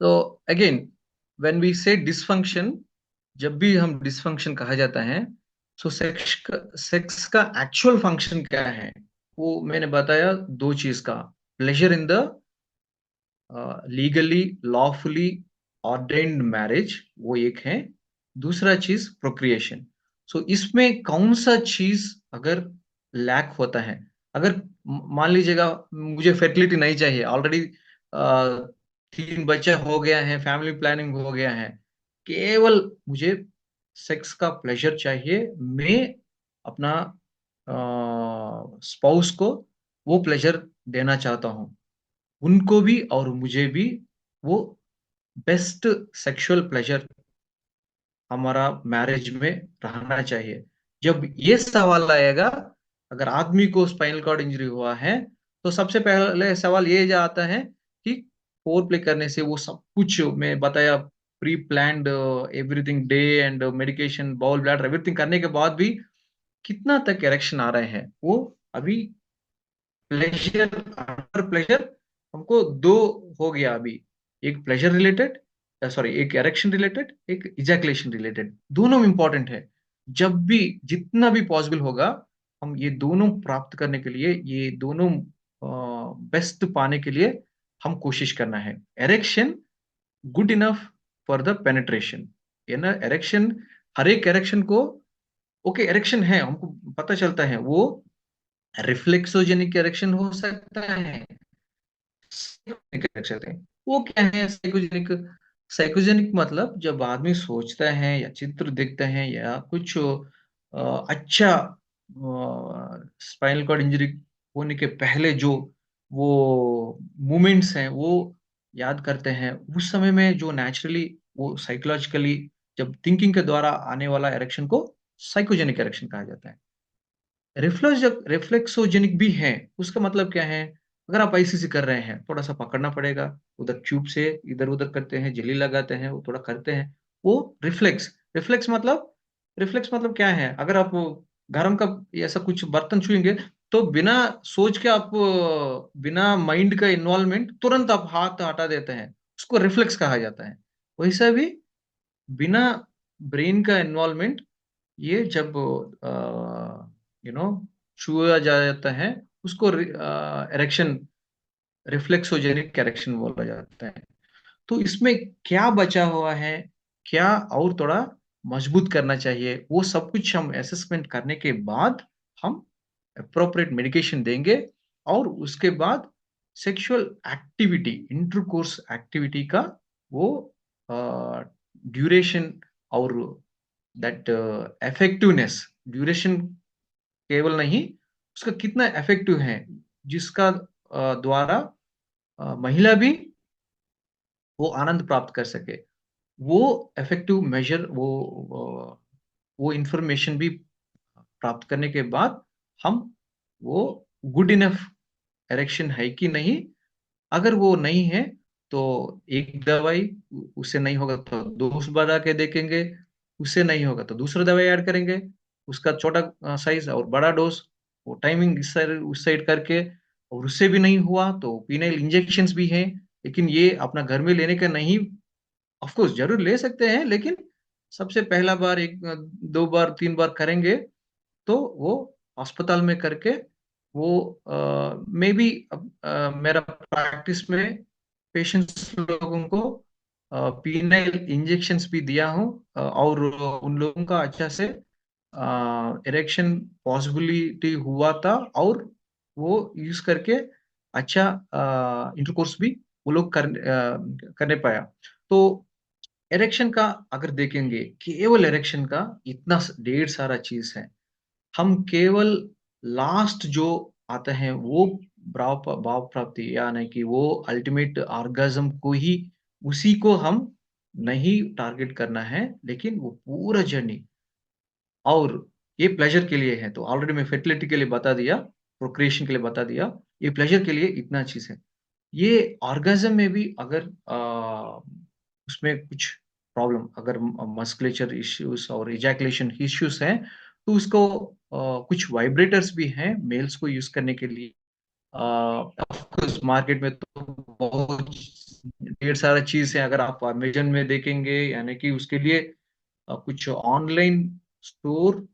Speaker 2: So again, when we say dysfunction, जब भी हम dysfunction कहा जाता है, so sex का actual function क्या है, वो मैंने बताया 2 चीज का, pleasure in the legally lawfully ordained marriage, वो एक है, दूसरा चीज प्रोक्रिएशन। सो इसमें कौन सा चीज अगर लैक होता है, अगर मान लीजिएगा मुझे फर्टिलिटी नहीं चाहिए, ऑलरेडी 3 बच्चे हो गया है, फैमिली प्लानिंग हो गया है, केवल मुझे सेक्स का प्लेजर चाहिए, मैं अपना स्पाउस को वो प्लेजर देना चाहता हूं, उनको भी और मुझे भी वो बेस्ट सेक्सुअल प्लेजर हमारा मैरिज में रहना चाहिए। जब ये सवाल आएगा, अगर आदमी को स्पाइनल कॉर्ड इंजरी हुआ है, तो सबसे पहले सवाल ये आता है कि फोर प्ले करने से वो सब कुछ मैं बताया, pre planned everything, day and medication, bowel bladder, everything करने के बाद भी कितना तक इरेक्शन आ रहे हैं, वो अभी प्लेजर आफ्टर प्लेजर हमको 2 हो गया अभी, एक प्लेजर रिलेटेड, एक इरेक्शन रिलेटेड, एक इजैकुलेशन रिलेटेड, दोनों इंपॉर्टेंट है। जब भी जितना भी पॉसिबल होगा, हम ये दोनों प्राप्त करने के लिए ये दोनों बेस्ट पाने के लिए हम कोशिश करना है। Erection good enough for the penetration, ये ना एरेक्शन, हर एक एरेक्शन को ओके एरेक्शन है हमको पता चलता है, वो रिफ्लेक्सोजेनिक एरेक्शन हो सकता है, सकते हैं। वो क्या है साइकोजेनिक? साइकोजेनिक मतलब जब आदमी सोचता है या चित्र देखता है या कुछ अच्छा स्पाइनल कॉर्ड इंजरी होने के पहले जो वो मूवमेंट्स हैं वो याद करते हैं, उस समय में जो नेचुरली वो साइकोलॉजिकली जब थिंकिंग के द्वारा आने वाला एरेक्शन को साइकोजेनिक एरेक्शन कहा जाता है। रिफ्लेक्सोजेनिक भी है, उसका मतलब क्या है? अगर आप आईसीसी कर रहे हैं, थोड़ा-सा पकड़ना पड़ेगा, उधर ट्यूब से इधर-उधर करते हैं, जेली लगाते हैं, वो थोड़ा करते हैं, वो रिफ्लेक्स। रिफ्लेक्स मतलब क्या है? अगर आप गरम का ऐसा कुछ बर्तन छुएँगे, तो बिना सोच के आप बिना माइंड का इन्वॉल्वमेंट तुरंत आप हाथ हटा देते हैं, उसको रिफ्लेक्स कहा जाता है। वैसा भी बिना ब्रेन का इन्वॉल्वमेंट ये जब यू नो छुआ जाता है उसको एरेक्शन रिफ्लेक्सोजेनिक एरेक्शन बोला जाता है। तो इसमें क्या बचा हुआ है, क्या और थोड़ा मजबूत करना चाहिए, वो सब कुछ हम असेसमेंट करने के बाद हम एप्रोप्रिएट मेडिकेशन देंगे और उसके बाद सेक्सुअल एक्टिविटी, इंटरकोर्स एक्टिविटी का वो ड्यूरेशन और दैट इफेक्टिवनेस, ड्यूरेशन केवल नहीं, उसका कितना इफेक्टिव है, जिसका द्वारा महिला भी वो आनंद प्राप्त कर सके। वो इफेक्टिव मेजर वो इंफॉर्मेशन भी प्राप्त करने के बाद हम वो गुड इनफ इरेक्शन है कि नहीं, अगर वो नहीं है तो एक दवाई उससे नहीं होगा तो डोज बढ़ा के देखेंगे, उससे नहीं होगा तो दूसरा दवाई ऐड करेंगे, उसका छोटा साइज और बड़ा डोज, वो टाइमिंग इस साइड उस साइड करके, और उससे भी नहीं हुआ तो पीनाइल इंजेक्शंस भी हैं, लेकिन ये अपना घर में लेने का नहीं, ऑफ कोर्स जरूर ले सकते हैं, लेकिन सबसे पहला बार एक 2 बार 3 बार करेंगे तो वो अस्पताल में करके वो मे बी मेरा प्रैक्टिस में पेशेंट्स लोगों को पीनाइल इंजेक्शंस भी दिया हूँ, और उन लोगों का अच्छा से इरेक्शन पॉसिबिलिटी हुआ था और वो यूज करके अच्छा इंटरकोर्स भी वो लोग करने पाया। तो इरेक्शन का अगर देखेंगे, केवल इरेक्शन का इतना ढेर सारा चीज है, हम केवल लास्ट जो आते हैं वो भाव प्राप्ति, यानी कि वो अल्टीमेट ऑर्गेज्म को ही, उसी को हम नहीं टारगेट करना है, लेकिन वो पूरा जर्नी, और ये प्लेजर के लिए है। तो ऑलरेडी मैं फर्टिलिटी के लिए बता दिया, प्रोक्रिएशन के लिए बता दिया, ये प्लेजर के लिए इतना चीज है। ये ऑर्गेज्म में भी अगर उसमें कुछ प्रॉब्लम, अगर मस्कुलेचर इश्यूज और इजैकुलेशन इश्यूज हैं, तो उसको कुछ वाइब्रेटर्स भी हैं मेल्स को यूज करने के लिए। ऑफ कोर्स मार्केट में तो बहुत ढेर सारा चीज है, अगर आप अमेजन में देखेंगे, यानी कि उसके लिए कुछ ऑनलाइन स्टोर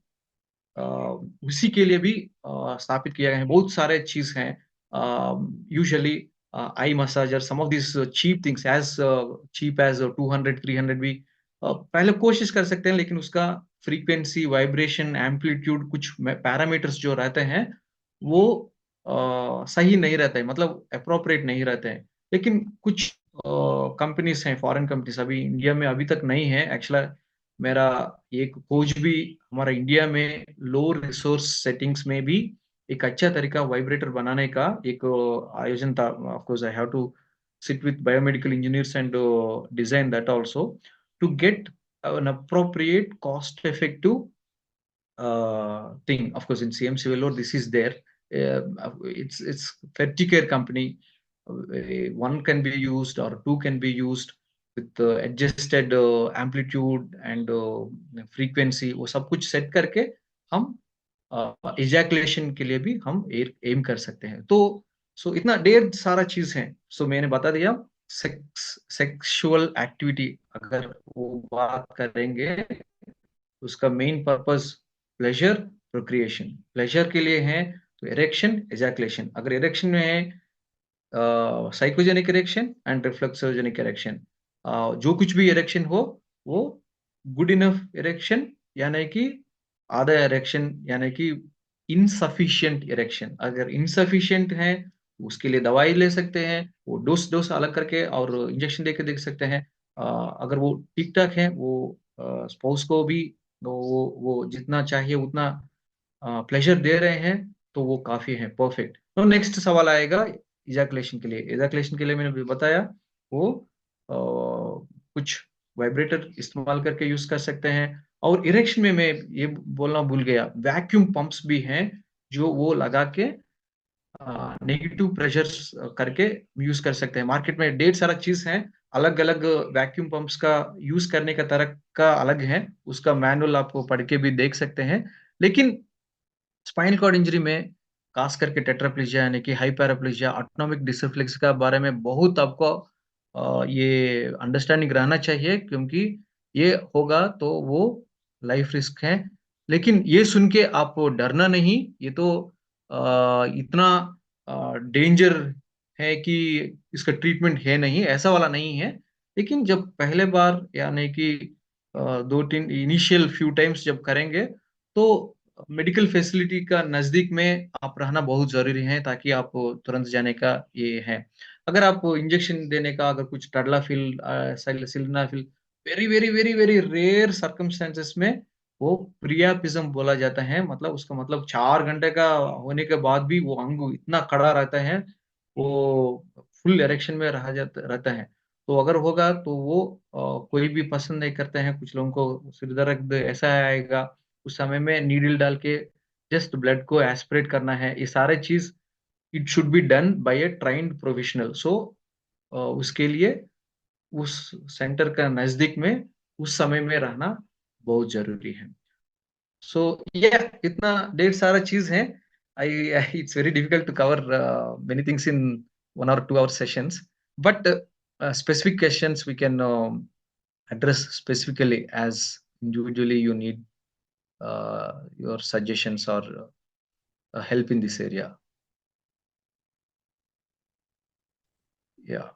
Speaker 2: उसी के लिए भी स्थापित किया गया है, बहुत सारे चीज हैं। Usually I massager, some of this cheap things as cheap as 200 300 भी पहले कोशिश कर सकते हैं, लेकिन उसका फ्रीक्वेंसी, वाइब्रेशन, एम्पलीट्यूड, कुछ पैरामीटर्स जो रहते हैं वो सही नहीं रहते हैं, मतलब अप्रोप्रिएट नहीं रहते हैं। लेकिन कुछ कंपनीज हैं, फॉरेन कंपनीज, अभी इंडिया में अभी तक नहीं है एक्चुअली। मेरा एक खोज भी हमारा इंडिया में लो रिसोर्स सेटिंग्स में भी एक अच्छा तरीका वाइब्रेटर बनाने का एक आयोजन था। Of course I have to sit with biomedical engineers and design that also to get an appropriate cost effective thing. Of course in CMC Vellore this is there. It's Ferticare company. One can be used or two can be used with adjusted amplitude and frequency, वो सब कुछ set करके हम ejaculation के लिए भी हम M कर सकते हैं। तो सो इतना ढेर सारा चीज है। सो मैंने बता दिया, सेक्सुअल एक्टिविटी अगर वो बात करेंगे, उसका main purpose pleasure, procreation. Pleasure के लिए है तो इरेक्शन, एजैकुलेशन। अगर इरेक्शन में है psychogenic erection and reflexogenic erection. जो कुछ भी इरेक्शन हो वो गुड इनफ इरेक्शन यानी कि आधा इरेक्शन यानी कि इनसफिशिएंट इरेक्शन। अगर इनसफिशिएंट है उसके लिए दवाई ले सकते हैं, वो डोस अलग करके और इंजेक्शन देके देख सकते हैं। अगर वो ठीक ठाक है वो स्पाउस को भी वो जितना चाहिए उतना प्लेजर दे रहे हैं तो वो काफी है, परफेक्ट। तो नेक्स्ट सवाल आएगा इजैकुलेशन के लिए। इजैकुलेशन के लिए मैंने भी बताया वो कुछ वाइब्रेटर इस्तेमाल करके यूज कर सकते हैं। और इरेक्शन में मैं ये बोलना भूल गया, वैक्यूम पंप्स भी हैं जो वो लगा के नेगेटिव प्रेशर्स करके यूज कर सकते हैं। मार्केट में ढेर सारा चीज है, अलग अलग वैक्यूम पंप्स का यूज करने का तरीका अलग है, उसका मैनुअल आपको पढ़ के भी देख सकते हैं। लेकिन स्पाइनल कॉर्ड इंजरी में खास करके टेट्राप्लेजिया यानी कि हाइपरप्लेजिया, ऑटोनोमिक डिसरिफ्लेक्स का बारे में बहुत आपको ये अंडरस्टैंडिंग रहना चाहिए, क्योंकि ये होगा तो वो लाइफ रिस्क है। लेकिन ये सुन के आप डरना नहीं, ये तो इतना डेंजर है कि इसका ट्रीटमेंट है नहीं, ऐसा वाला नहीं है। लेकिन जब पहले बार यानी कि 2-3 इनिशियल फ्यू टाइम्स जब करेंगे तो मेडिकल फैसिलिटी का नजदीक में आप रहना बहुत जरूरी है, ताकि आप तुरंत जाने का ये है। अगर आप इंजेक्शन देने का अगर कुछ tadalafil, sildenafil, very very very very rare circumstances में वो प्रियापिज्म बोला जाता है। मतलब उसका मतलब 4 घंटे का होने के बाद भी वो अंग इतना खड़ा रहता है, वो फुल इरेक्शन में रह जाता रहता है। तो अगर होगा तो वो कोई भी पसंद नहीं करते हैं, कुछ लोगों को सिर दर्द ऐसा आएगा, उस समय में नीडल डाल के जस्ट ब्लड को एस्पिरेट करना है। ये सारे चीज it should be done by a trained professional. So उसके लिए उस सेंटर का नजदीक में उस समय में रहना बहुत जरूरी है। सो ये इतना ढेर सारा चीज है। I it's very difficult to cover many things in 1 or 2 hour sessions, but specific questions we can address specifically as individually you need your suggestions or help in this area. Yeah.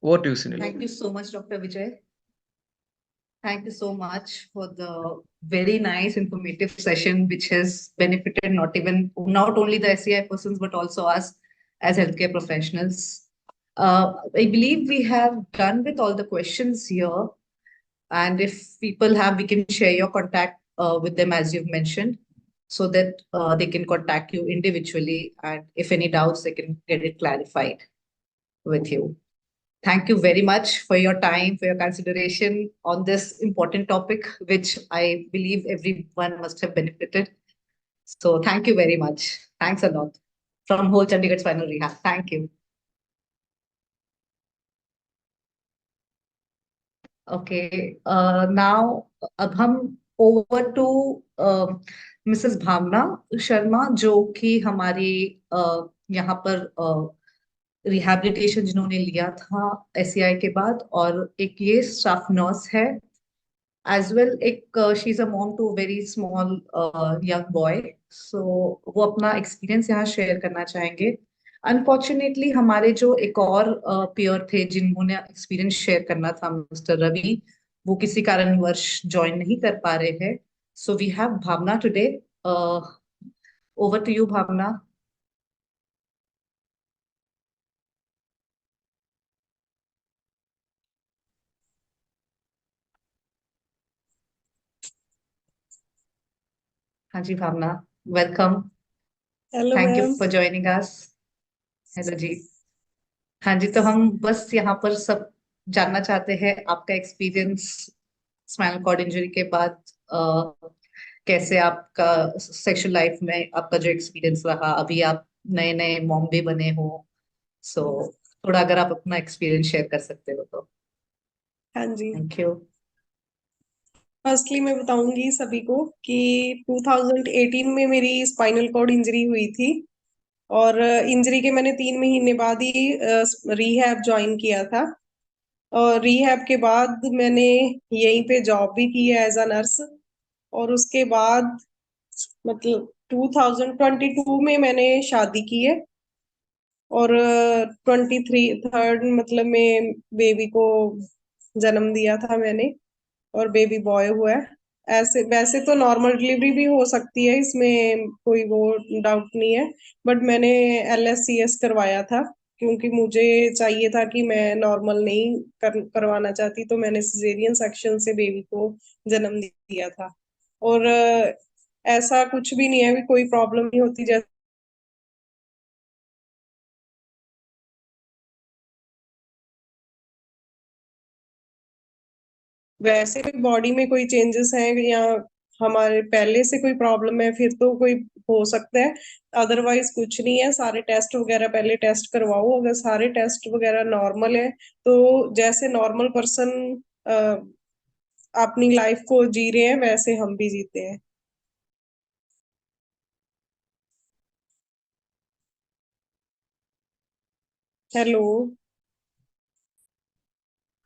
Speaker 2: What do you, Sunil?
Speaker 1: Thank you so much, Dr. Vijay. Thank you so much for the very nice, informative session, which has benefited not only the SCI persons, but also us as healthcare professionals. I believe we have done with all the questions here. And if people have, we can share your contact with them, as you've mentioned, so that they can contact you individually. And if any doubts, they can get it clarified with you. Thank you very much for your time, for your consideration on this important topic, which I believe everyone must have benefited. So thank you very much. Thanks a lot from whole Chandigarh Spinal Rehab. Thank you. Okay, now अब हम over to Mrs. भावना शर्मा, जो कि हमारी यहाँ पर rehabilitation जिन्होंने लिया था SCI के बाद, और एक ये स्टाफ नर्स है एज वेल, एक she is a mom to very small young boy. So वो अपना एक्सपीरियंस यहाँ शेयर करना चाहेंगे। अनफॉर्चुनेटली हमारे जो एक और पेयर थे जिन्होंने एक्सपीरियंस शेयर करना था, मिस्टर रवि, वो किसी कारणवश ज्वाइन नहीं कर पा रहे हैं। So we have Bhavna today. Over to you Bhavna. हाँ जी Bhavna, welcome.
Speaker 4: Hello
Speaker 1: thank you
Speaker 4: ma'am.
Speaker 1: For joining us. Hello जी। हाँ जी, तो हम बस यहाँ पर सब जानना चाहते हैं आपका एक्सपीरियंस स्पाइनल कॉर्ड इंजरी के बाद। कैसे आपका सेक्सुअल लाइफ में आपका जो एक्सपीरियंस रहा, अभी आप नए नए मॉम भी बने हो। सो थोड़ा अगर आप अपना एक्सपीरियंस शेयर कर सकते हो तो।
Speaker 4: हाँ जी,
Speaker 1: थैंक यू।
Speaker 4: फर्स्टली मैं बताऊंगी सभी को कि 2018 में मेरी स्पाइनल कॉर्ड इंजरी हुई थी, और इंजरी के मैंने 3 महीने बाद ही रीहैब ज्वाइन किया था। और रीहैब के बाद मैंने यहीं पे जॉब भी की है एज अ नर्स। और उसके बाद मतलब 2022 में मैंने शादी की है। और 23rd मतलब में बेबी को जन्म दिया था मैंने, और बेबी बॉय हुआ है। ऐसे वैसे तो नॉर्मल डिलीवरी भी हो सकती है, इसमें कोई वो डाउट नहीं है, बट मैंने LSCS करवाया था क्योंकि मुझे चाहिए था कि मैं नॉर्मल नहीं करवाना चाहती, तो मैंने सिजेरियन सेक्शन से बेबी को जन्म दिया था। और ऐसा कुछ भी नहीं है, भी कोई प्रॉब्लम नहीं होती। जैसे वैसे भी बॉडी में कोई चेंजेस हैं या हमारे पहले से कोई प्रॉब्लम है फिर तो कोई हो सकता है, अदरवाइज कुछ नहीं है। सारे टेस्ट वगैरह पहले टेस्ट करवाओ, अगर सारे टेस्ट वगैरह नॉर्मल है तो जैसे नॉर्मल पर्सन अपनी लाइफ को जी रहे हैं वैसे हम भी जीते हैं। हेलो।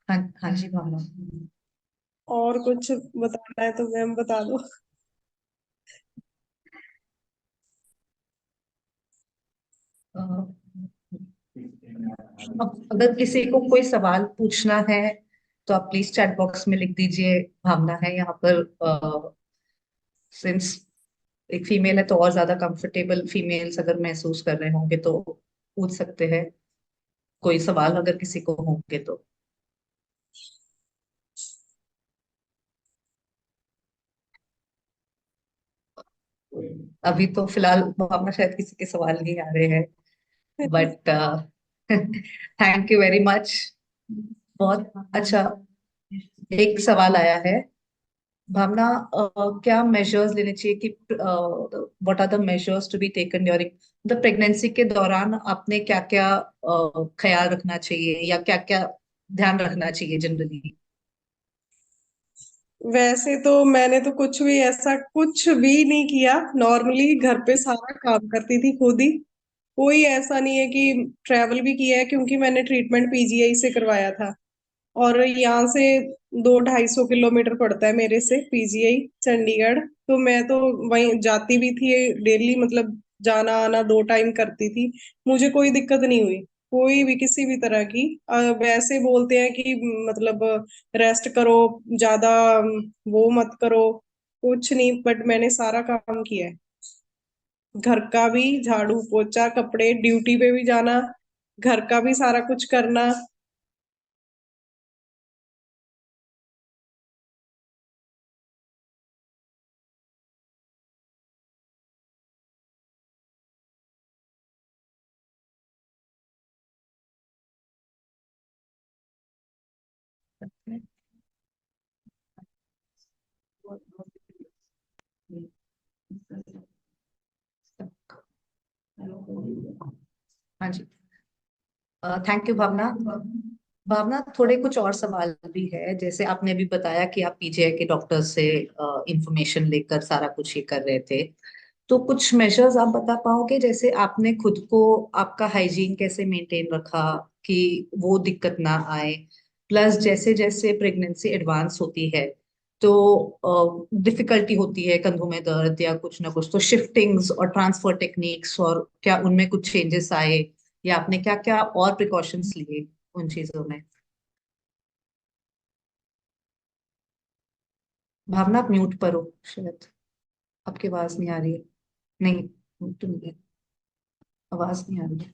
Speaker 1: हाँ हाँ जी भावना।
Speaker 4: और कुछ बताना है तो मैम बता दो।
Speaker 1: अ, अब अगर किसी को कोई सवाल पूछना है तो आप प्लीज चैट बॉक्स में लिख दीजिए। भावना है यहाँ पर। सिंस एक फीमेल है तो और ज्यादा कंफर्टेबल फीमेल्स अगर महसूस कर रहे होंगे तो पूछ सकते हैं कोई सवाल अगर किसी को होंगे तो। अभी तो फिलहाल भावना शायद किसी के सवाल नहीं आ रहे हैं, but thank you very much. बहुत अच्छा। एक सवाल आया है भावना, क्या मेजर्स लेने चाहिए कि what are the measures to be taken during the pregnancy के दौरान आपने क्या क्या ख्याल रखना चाहिए या क्या क्या ध्यान रखना चाहिए जनरली।
Speaker 4: वैसे तो मैंने तो कुछ भी ऐसा कुछ भी नहीं किया, नॉर्मली घर पे सारा काम करती थी खुद ही। कोई ऐसा नहीं है कि ट्रैवल भी किया है क्योंकि मैंने ट्रीटमेंट PGI से करवाया था, और यहाँ से 200-250 किलोमीटर पड़ता है मेरे से PGI चंडीगढ़। तो मैं तो वहीं जाती भी थी डेली, मतलब जाना आना 2 टाइम करती थी। मुझे कोई दिक्कत नहीं हुई कोई भी किसी भी तरह की। वैसे बोलते हैं कि मतलब रेस्ट करो ज्यादा, वो मत करो, कुछ नहीं, बट मैंने सारा काम किया है। घर का भी झाड़ू पोछा, कपड़े, ड्यूटी पे भी जाना, घर का भी सारा कुछ करना।
Speaker 1: हाँ जी। थैंक यू भावना। भावना थोड़े कुछ और सवाल भी है, जैसे आपने भी बताया कि आप PGI के डॉक्टर से इंफॉर्मेशन लेकर सारा कुछ ये कर रहे थे, तो कुछ मेजर्स आप बता पाओगे जैसे आपने खुद को आपका हाइजीन कैसे मेंटेन रखा कि वो दिक्कत ना आए। प्लस जैसे जैसे प्रेगनेंसी एडवांस होती है तो डिफिकल्टी होती है कंधों में दर्द या कुछ ना कुछ, तो शिफ्टिंग्स और ट्रांसफर टेक्निक्स और क्या उनमें कुछ चेंजेस आए या आपने क्या क्या और प्रिकॉशंस लिए उन चीजों में। भावना आप म्यूट पर हो शायद, आपकी आवाज नहीं आ रही है। नहीं, म्यूट तो नहीं है, आवाज नहीं आ रही है।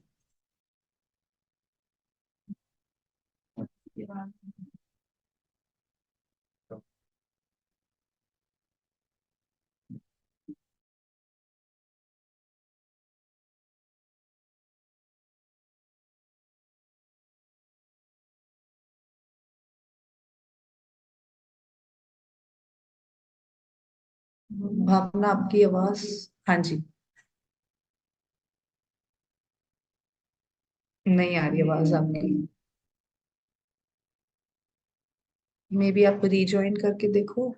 Speaker 1: भावना आपकी आवाज। हाँ जी। नहीं आ रही आवाज आपकी। मे बी आप रीज्वाइन करके देखो।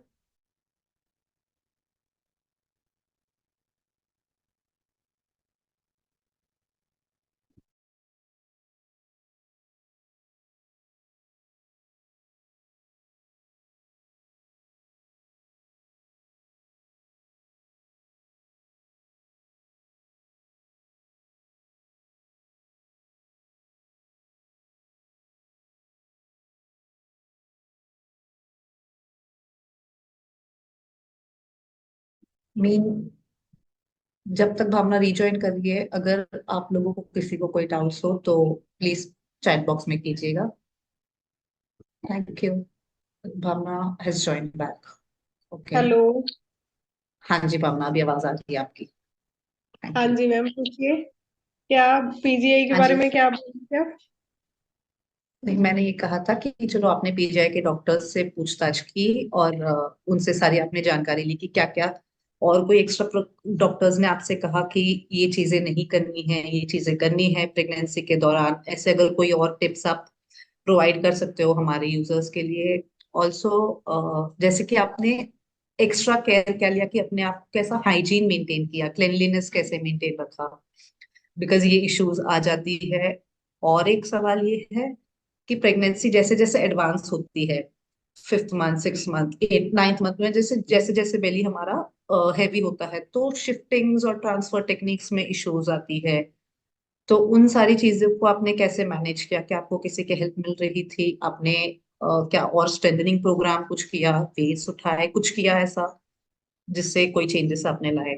Speaker 1: मीन जब तक भावना रिजॉइन कर रही है, अगर आप लोगों को किसी को कोई डाउट्स हो तो प्लीज चैट बॉक्स में कीजिएगा। Thank you. Bhavna has join back. Okay.
Speaker 4: Hello.
Speaker 1: हाँ जी भावना, अभी आवाज आ रही है आपकी। थैंक
Speaker 4: हाँ
Speaker 1: यू।
Speaker 4: जी मैम, पूछिए। क्या पीजीआई के
Speaker 1: हाँ
Speaker 4: बारे
Speaker 1: जी,
Speaker 4: में क्या बोल रहे थे आप?
Speaker 1: नहीं मैंने ये कहा था कि चलो आपने पीजीआई के डॉक्टर्स से पूछताछ की और उनसे सारी आपने जानकारी ली कि क्या क्या और कोई एक्स्ट्रा डॉक्टर्स ने आपसे कहा कि ये चीजें नहीं करनी है, ये चीजें करनी है प्रेगनेंसी के दौरान, ऐसे अगर कोई और टिप्स आप प्रोवाइड कर सकते हो हमारे यूजर्स के लिए। ऑल्सो जैसे कि आपने एक्स्ट्रा केयर क्या लिया कि अपने आप कैसा हाइजीन मेंटेन किया, क्लेanलीनेस कैसे मेंटेन रखा, बिकॉज ये इश्यूज आ जाती है। और एक सवाल ये है कि प्रेगनेंसी जैसे जैसे एडवांस होती है, 5th month, 6th month, 8th 9th month में जैसे जैसे जैसे बेली हमारा हैवी होता है तो शिफ्टिंग्स और ट्रांसफर टेक्निक्स में इश्यूज आती है। तो उन सारी चीजों को आपने कैसे मैनेज किया? क्या आपको किसी की हेल्प मिल रही थी? आपने क्या और स्ट्रेंथनिंग प्रोग्राम कुछ किया, वेट्स उठाए, कुछ किया ऐसा जिससे कोई चेंजेस आपने लाए?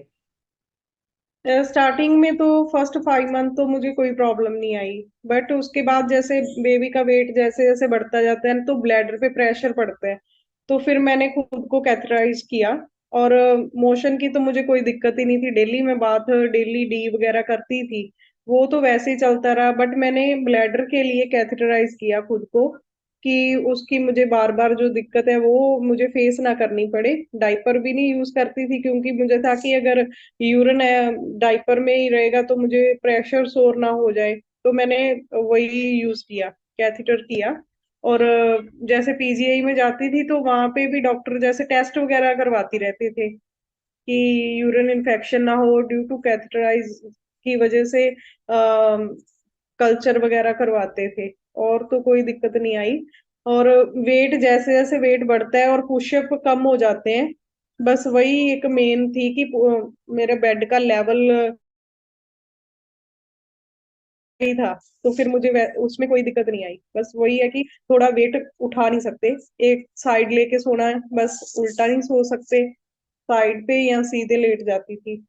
Speaker 4: स्टार्टिंग में तो फर्स्ट 5 मंथ तो मुझे कोई प्रॉब्लम नहीं आई। बट उसके बाद जैसे बेबी का वेट जैसे जैसे बढ़ता जाता है तो ब्लैडर पे प्रेशर पड़ता है। तो फिर मैंने खुद को कैथराइज किया। और मोशन की तो मुझे कोई दिक्कत ही नहीं थी, डेली मैं बाथ डेली डी वगैरह करती थी। वो तो वैसे ही चलता रहा, बट मैंने ब्लैडर के लिए कैथेटराइज किया खुद को कि उसकी मुझे बार बार जो दिक्कत है वो मुझे फेस ना करनी पड़े। डाइपर भी नहीं यूज करती थी क्योंकि मुझे था कि अगर यूरिन डाइपर में ही रहेगा तो मुझे प्रेशर सोर ना हो जाए। तो मैंने वही यूज किया, कैथेटर किया। और जैसे पीजीआई में जाती थी तो वहां पे भी डॉक्टर जैसे टेस्ट वगैरह करवाती रहते थे कि यूरिन इन्फेक्शन ना हो ड्यू टू कैथेटराइज की वजह से कल्चर वगैरह करवाते थे। और तो कोई दिक्कत नहीं आई। और वेट जैसे जैसे वेट बढ़ता है और पुशअप कम हो जाते हैं, बस वही एक मेन थी कि मेरे बेड का लेवल ही था। तो फिर मुझे उसमें कोई दिक्कत नहीं आई, बस वही है कि थोड़ा वेट उठा नहीं सकते, एक साइड लेके सोना है, बस उल्टा नहीं सो सकते, साइड पे या सीधे लेट जाती थी।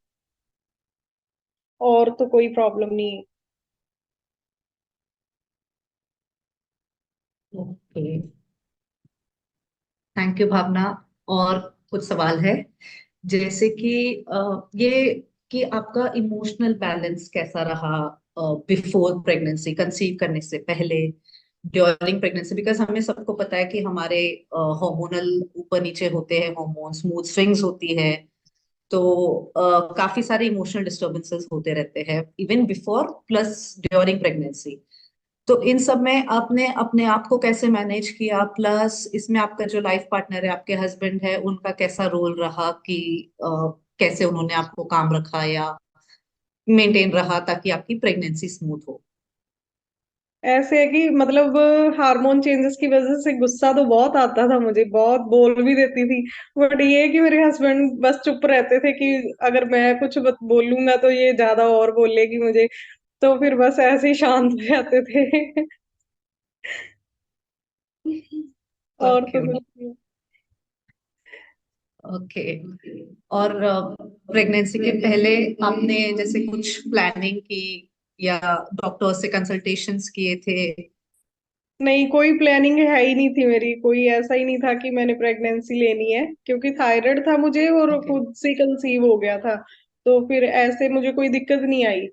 Speaker 4: और तो कोई प्रॉब्लम नहीं है।
Speaker 1: ओके, थैंक यू भावना। और कुछ सवाल है जैसे कि ये कि आपका इमोशनल बैलेंस कैसा रहा बिफोर प्रेगनेंसी, कंसीव करने से पहले, ड्यूरिंग प्रेगनेंसी, बिकॉज हमें सबको पता है कि हमारे हार्मोनल ऊपर नीचे होते हैं, हार्मोन्स मूड स्विंग्स होती है। तो काफी सारे इमोशनल डिस्टर्बेंसेस होते रहते हैं even before plus during pregnancy. तो इन सब में आपने अपने आप को कैसे मैनेज किया, प्लस इसमें आपका जो लाइफ पार्टनर है, आपके हस्बैंड है, उनका कैसा रोल रहा कि कैसे उन्होंने आपको काम रखा या मेंटेन रहा ताकि आपकी प्रेगनेंसी स्मूथ हो?
Speaker 4: ऐसे है कि मतलब हार्मोन चेंजेस की वजह से गुस्सा तो बहुत आता था मुझे, बहुत बोल भी देती थी। बट ये है कि मेरे हस्बैंड बस चुप रहते थे कि अगर मैं कुछ बोलूंगा तो ये ज्यादा और बोलेगी मुझे। तो फिर बस ऐसे ही शांत हो जाते थे। और
Speaker 1: ओके।
Speaker 4: तो कुछ नहीं।
Speaker 1: ओके। और प्रेगनेंसी के पहले आपने जैसे कुछ प्लानिंग की या डॉक्टर से कंसल्टेशंस किए थे?
Speaker 4: नहीं, कोई प्लानिंग है ही नहीं थी मेरी, कोई ऐसा ही नहीं था कि मैंने प्रेगनेंसी लेनी है, क्योंकि थायराइड था मुझे और
Speaker 1: ओके।
Speaker 4: खुद से कंसीव हो गया था। तो फिर ऐसे मुझे कोई दिक्कत नहीं आई।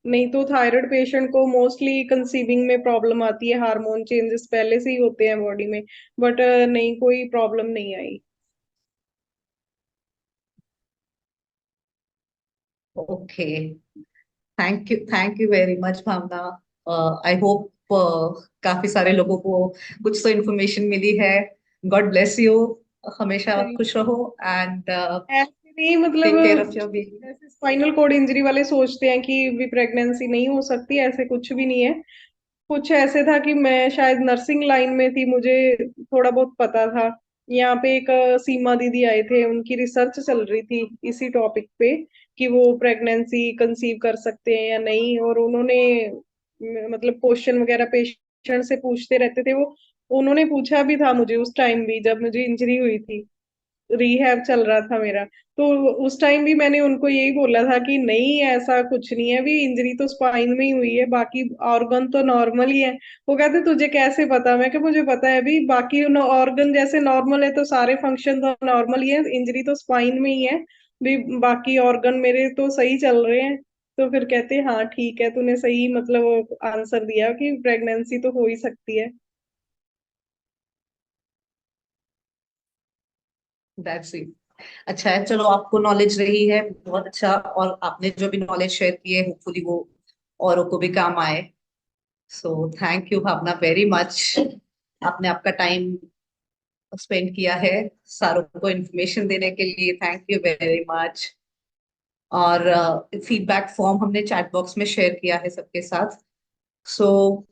Speaker 4: नहीं तो थायराइड पेशेंट को मोस्टली कंसीविंग में प्रॉब्लम आती है, हार्मोन चेंजेस पहले से ही होते हैं बॉडी में। बट नहीं, कोई प्रॉब्लम नहीं आई।
Speaker 1: Okay, thank you very much Bhavna. I hope काफी सारे लोगों को कुछ तो इन्फॉर्मेशन मिली है। God bless you. हमेशा आप
Speaker 4: थैंक
Speaker 1: खुश रहो एंड
Speaker 4: ऐसे नहीं, मतलब
Speaker 1: take care of your baby.
Speaker 4: जैसे स्पाइनल कॉर्ड इंजरी वाले सोचते हैं कि भी प्रेगनेंसी नहीं हो सकती, ऐसे कुछ भी नहीं है। कुछ ऐसे था कि मैं शायद नर्सिंग लाइन में थी, मुझे थोड़ा बहुत पता था। यहाँ पे एक सीमा दीदी आए थे, उनकी रिसर्च चल रही थी इसी टॉपिक पे कि वो प्रेगनेंसी कंसीव कर सकते हैं या नहीं। और उन्होंने मतलब क्वेश्चन वगैरह पेशेंट से पूछते रहते थे वो। उन्होंने पूछा भी था मुझे उस टाइम भी जब मुझे इंजरी हुई थी। रिहैब चल रहा था मेरा, तो उस टाइम भी मैंने उनको यही बोला था कि नहीं ऐसा कुछ नहीं है, अभी इंजरी तो स्पाइन में ही हुई है, बाकी ऑर्गन तो नॉर्मल ही है। वो कहते तुझे कैसे पता? मैं कि मुझे पता है, अभी बाकी ऑर्गन जैसे नॉर्मल है तो सारे फंक्शन तो नॉर्मल ही है, इंजरी तो स्पाइन में ही है, भी बाकी ऑर्गन मेरे तो सही चल रहे हैं। तो फिर कहते हाँ ठीक है, तूने सही मतलब आंसर दिया कि प्रेगनेंसी तो हो ही सकती है।
Speaker 1: That's it. अच्छा है, चलो आपको नॉलेज रही है, बहुत अच्छा। और आपने जो भी नॉलेज शेयर की है, होपफुली वो औरों को भी काम आए। So thank you Bhavna very much. आपने आपका टाइम स्पेंड किया है सारों को इन्फॉर्मेशन देने के लिए, थैंक यू वेरी मच। और फीडबैक फॉर्म हमने चैट बॉक्स में शेयर किया है सबके साथ। सो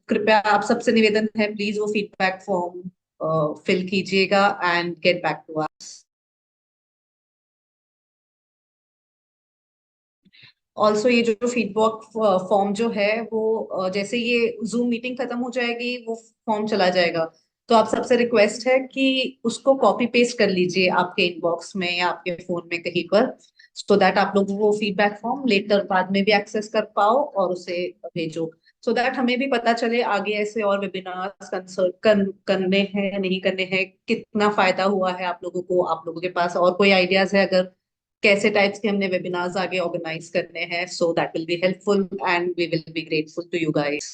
Speaker 1: कृपया आप सबसे निवेदन है, प्लीज वो फीडबैक फॉर्म फिल कीजिएगा and get back to us. Also ये जो फीडबैक फॉर्म जो है वो जैसे ये जूम मीटिंग खत्म हो जाएगी वो फॉर्म चला जाएगा, तो आप सबसे रिक्वेस्ट है कि उसको कॉपी पेस्ट कर लीजिए आपके इनबॉक्स में या आपके फोन में कहीं पर, सो दैट आप लोग वो फीडबैक फॉर्म लेटर बाद में भी एक्सेस कर पाओ और उसे भेजो, सो दैट हमें भी पता चले आगे ऐसे और वेबिनार्स करने हैं नहीं करने हैं, कितना फायदा हुआ है आप लोगों को, आप लोगों के पास और कोई आइडियाज है अगर कैसे टाइप्स के हमने वेबिनार्स आगे ऑर्गेनाइज करने हैं, so that will be helpful and we will be grateful to you guys.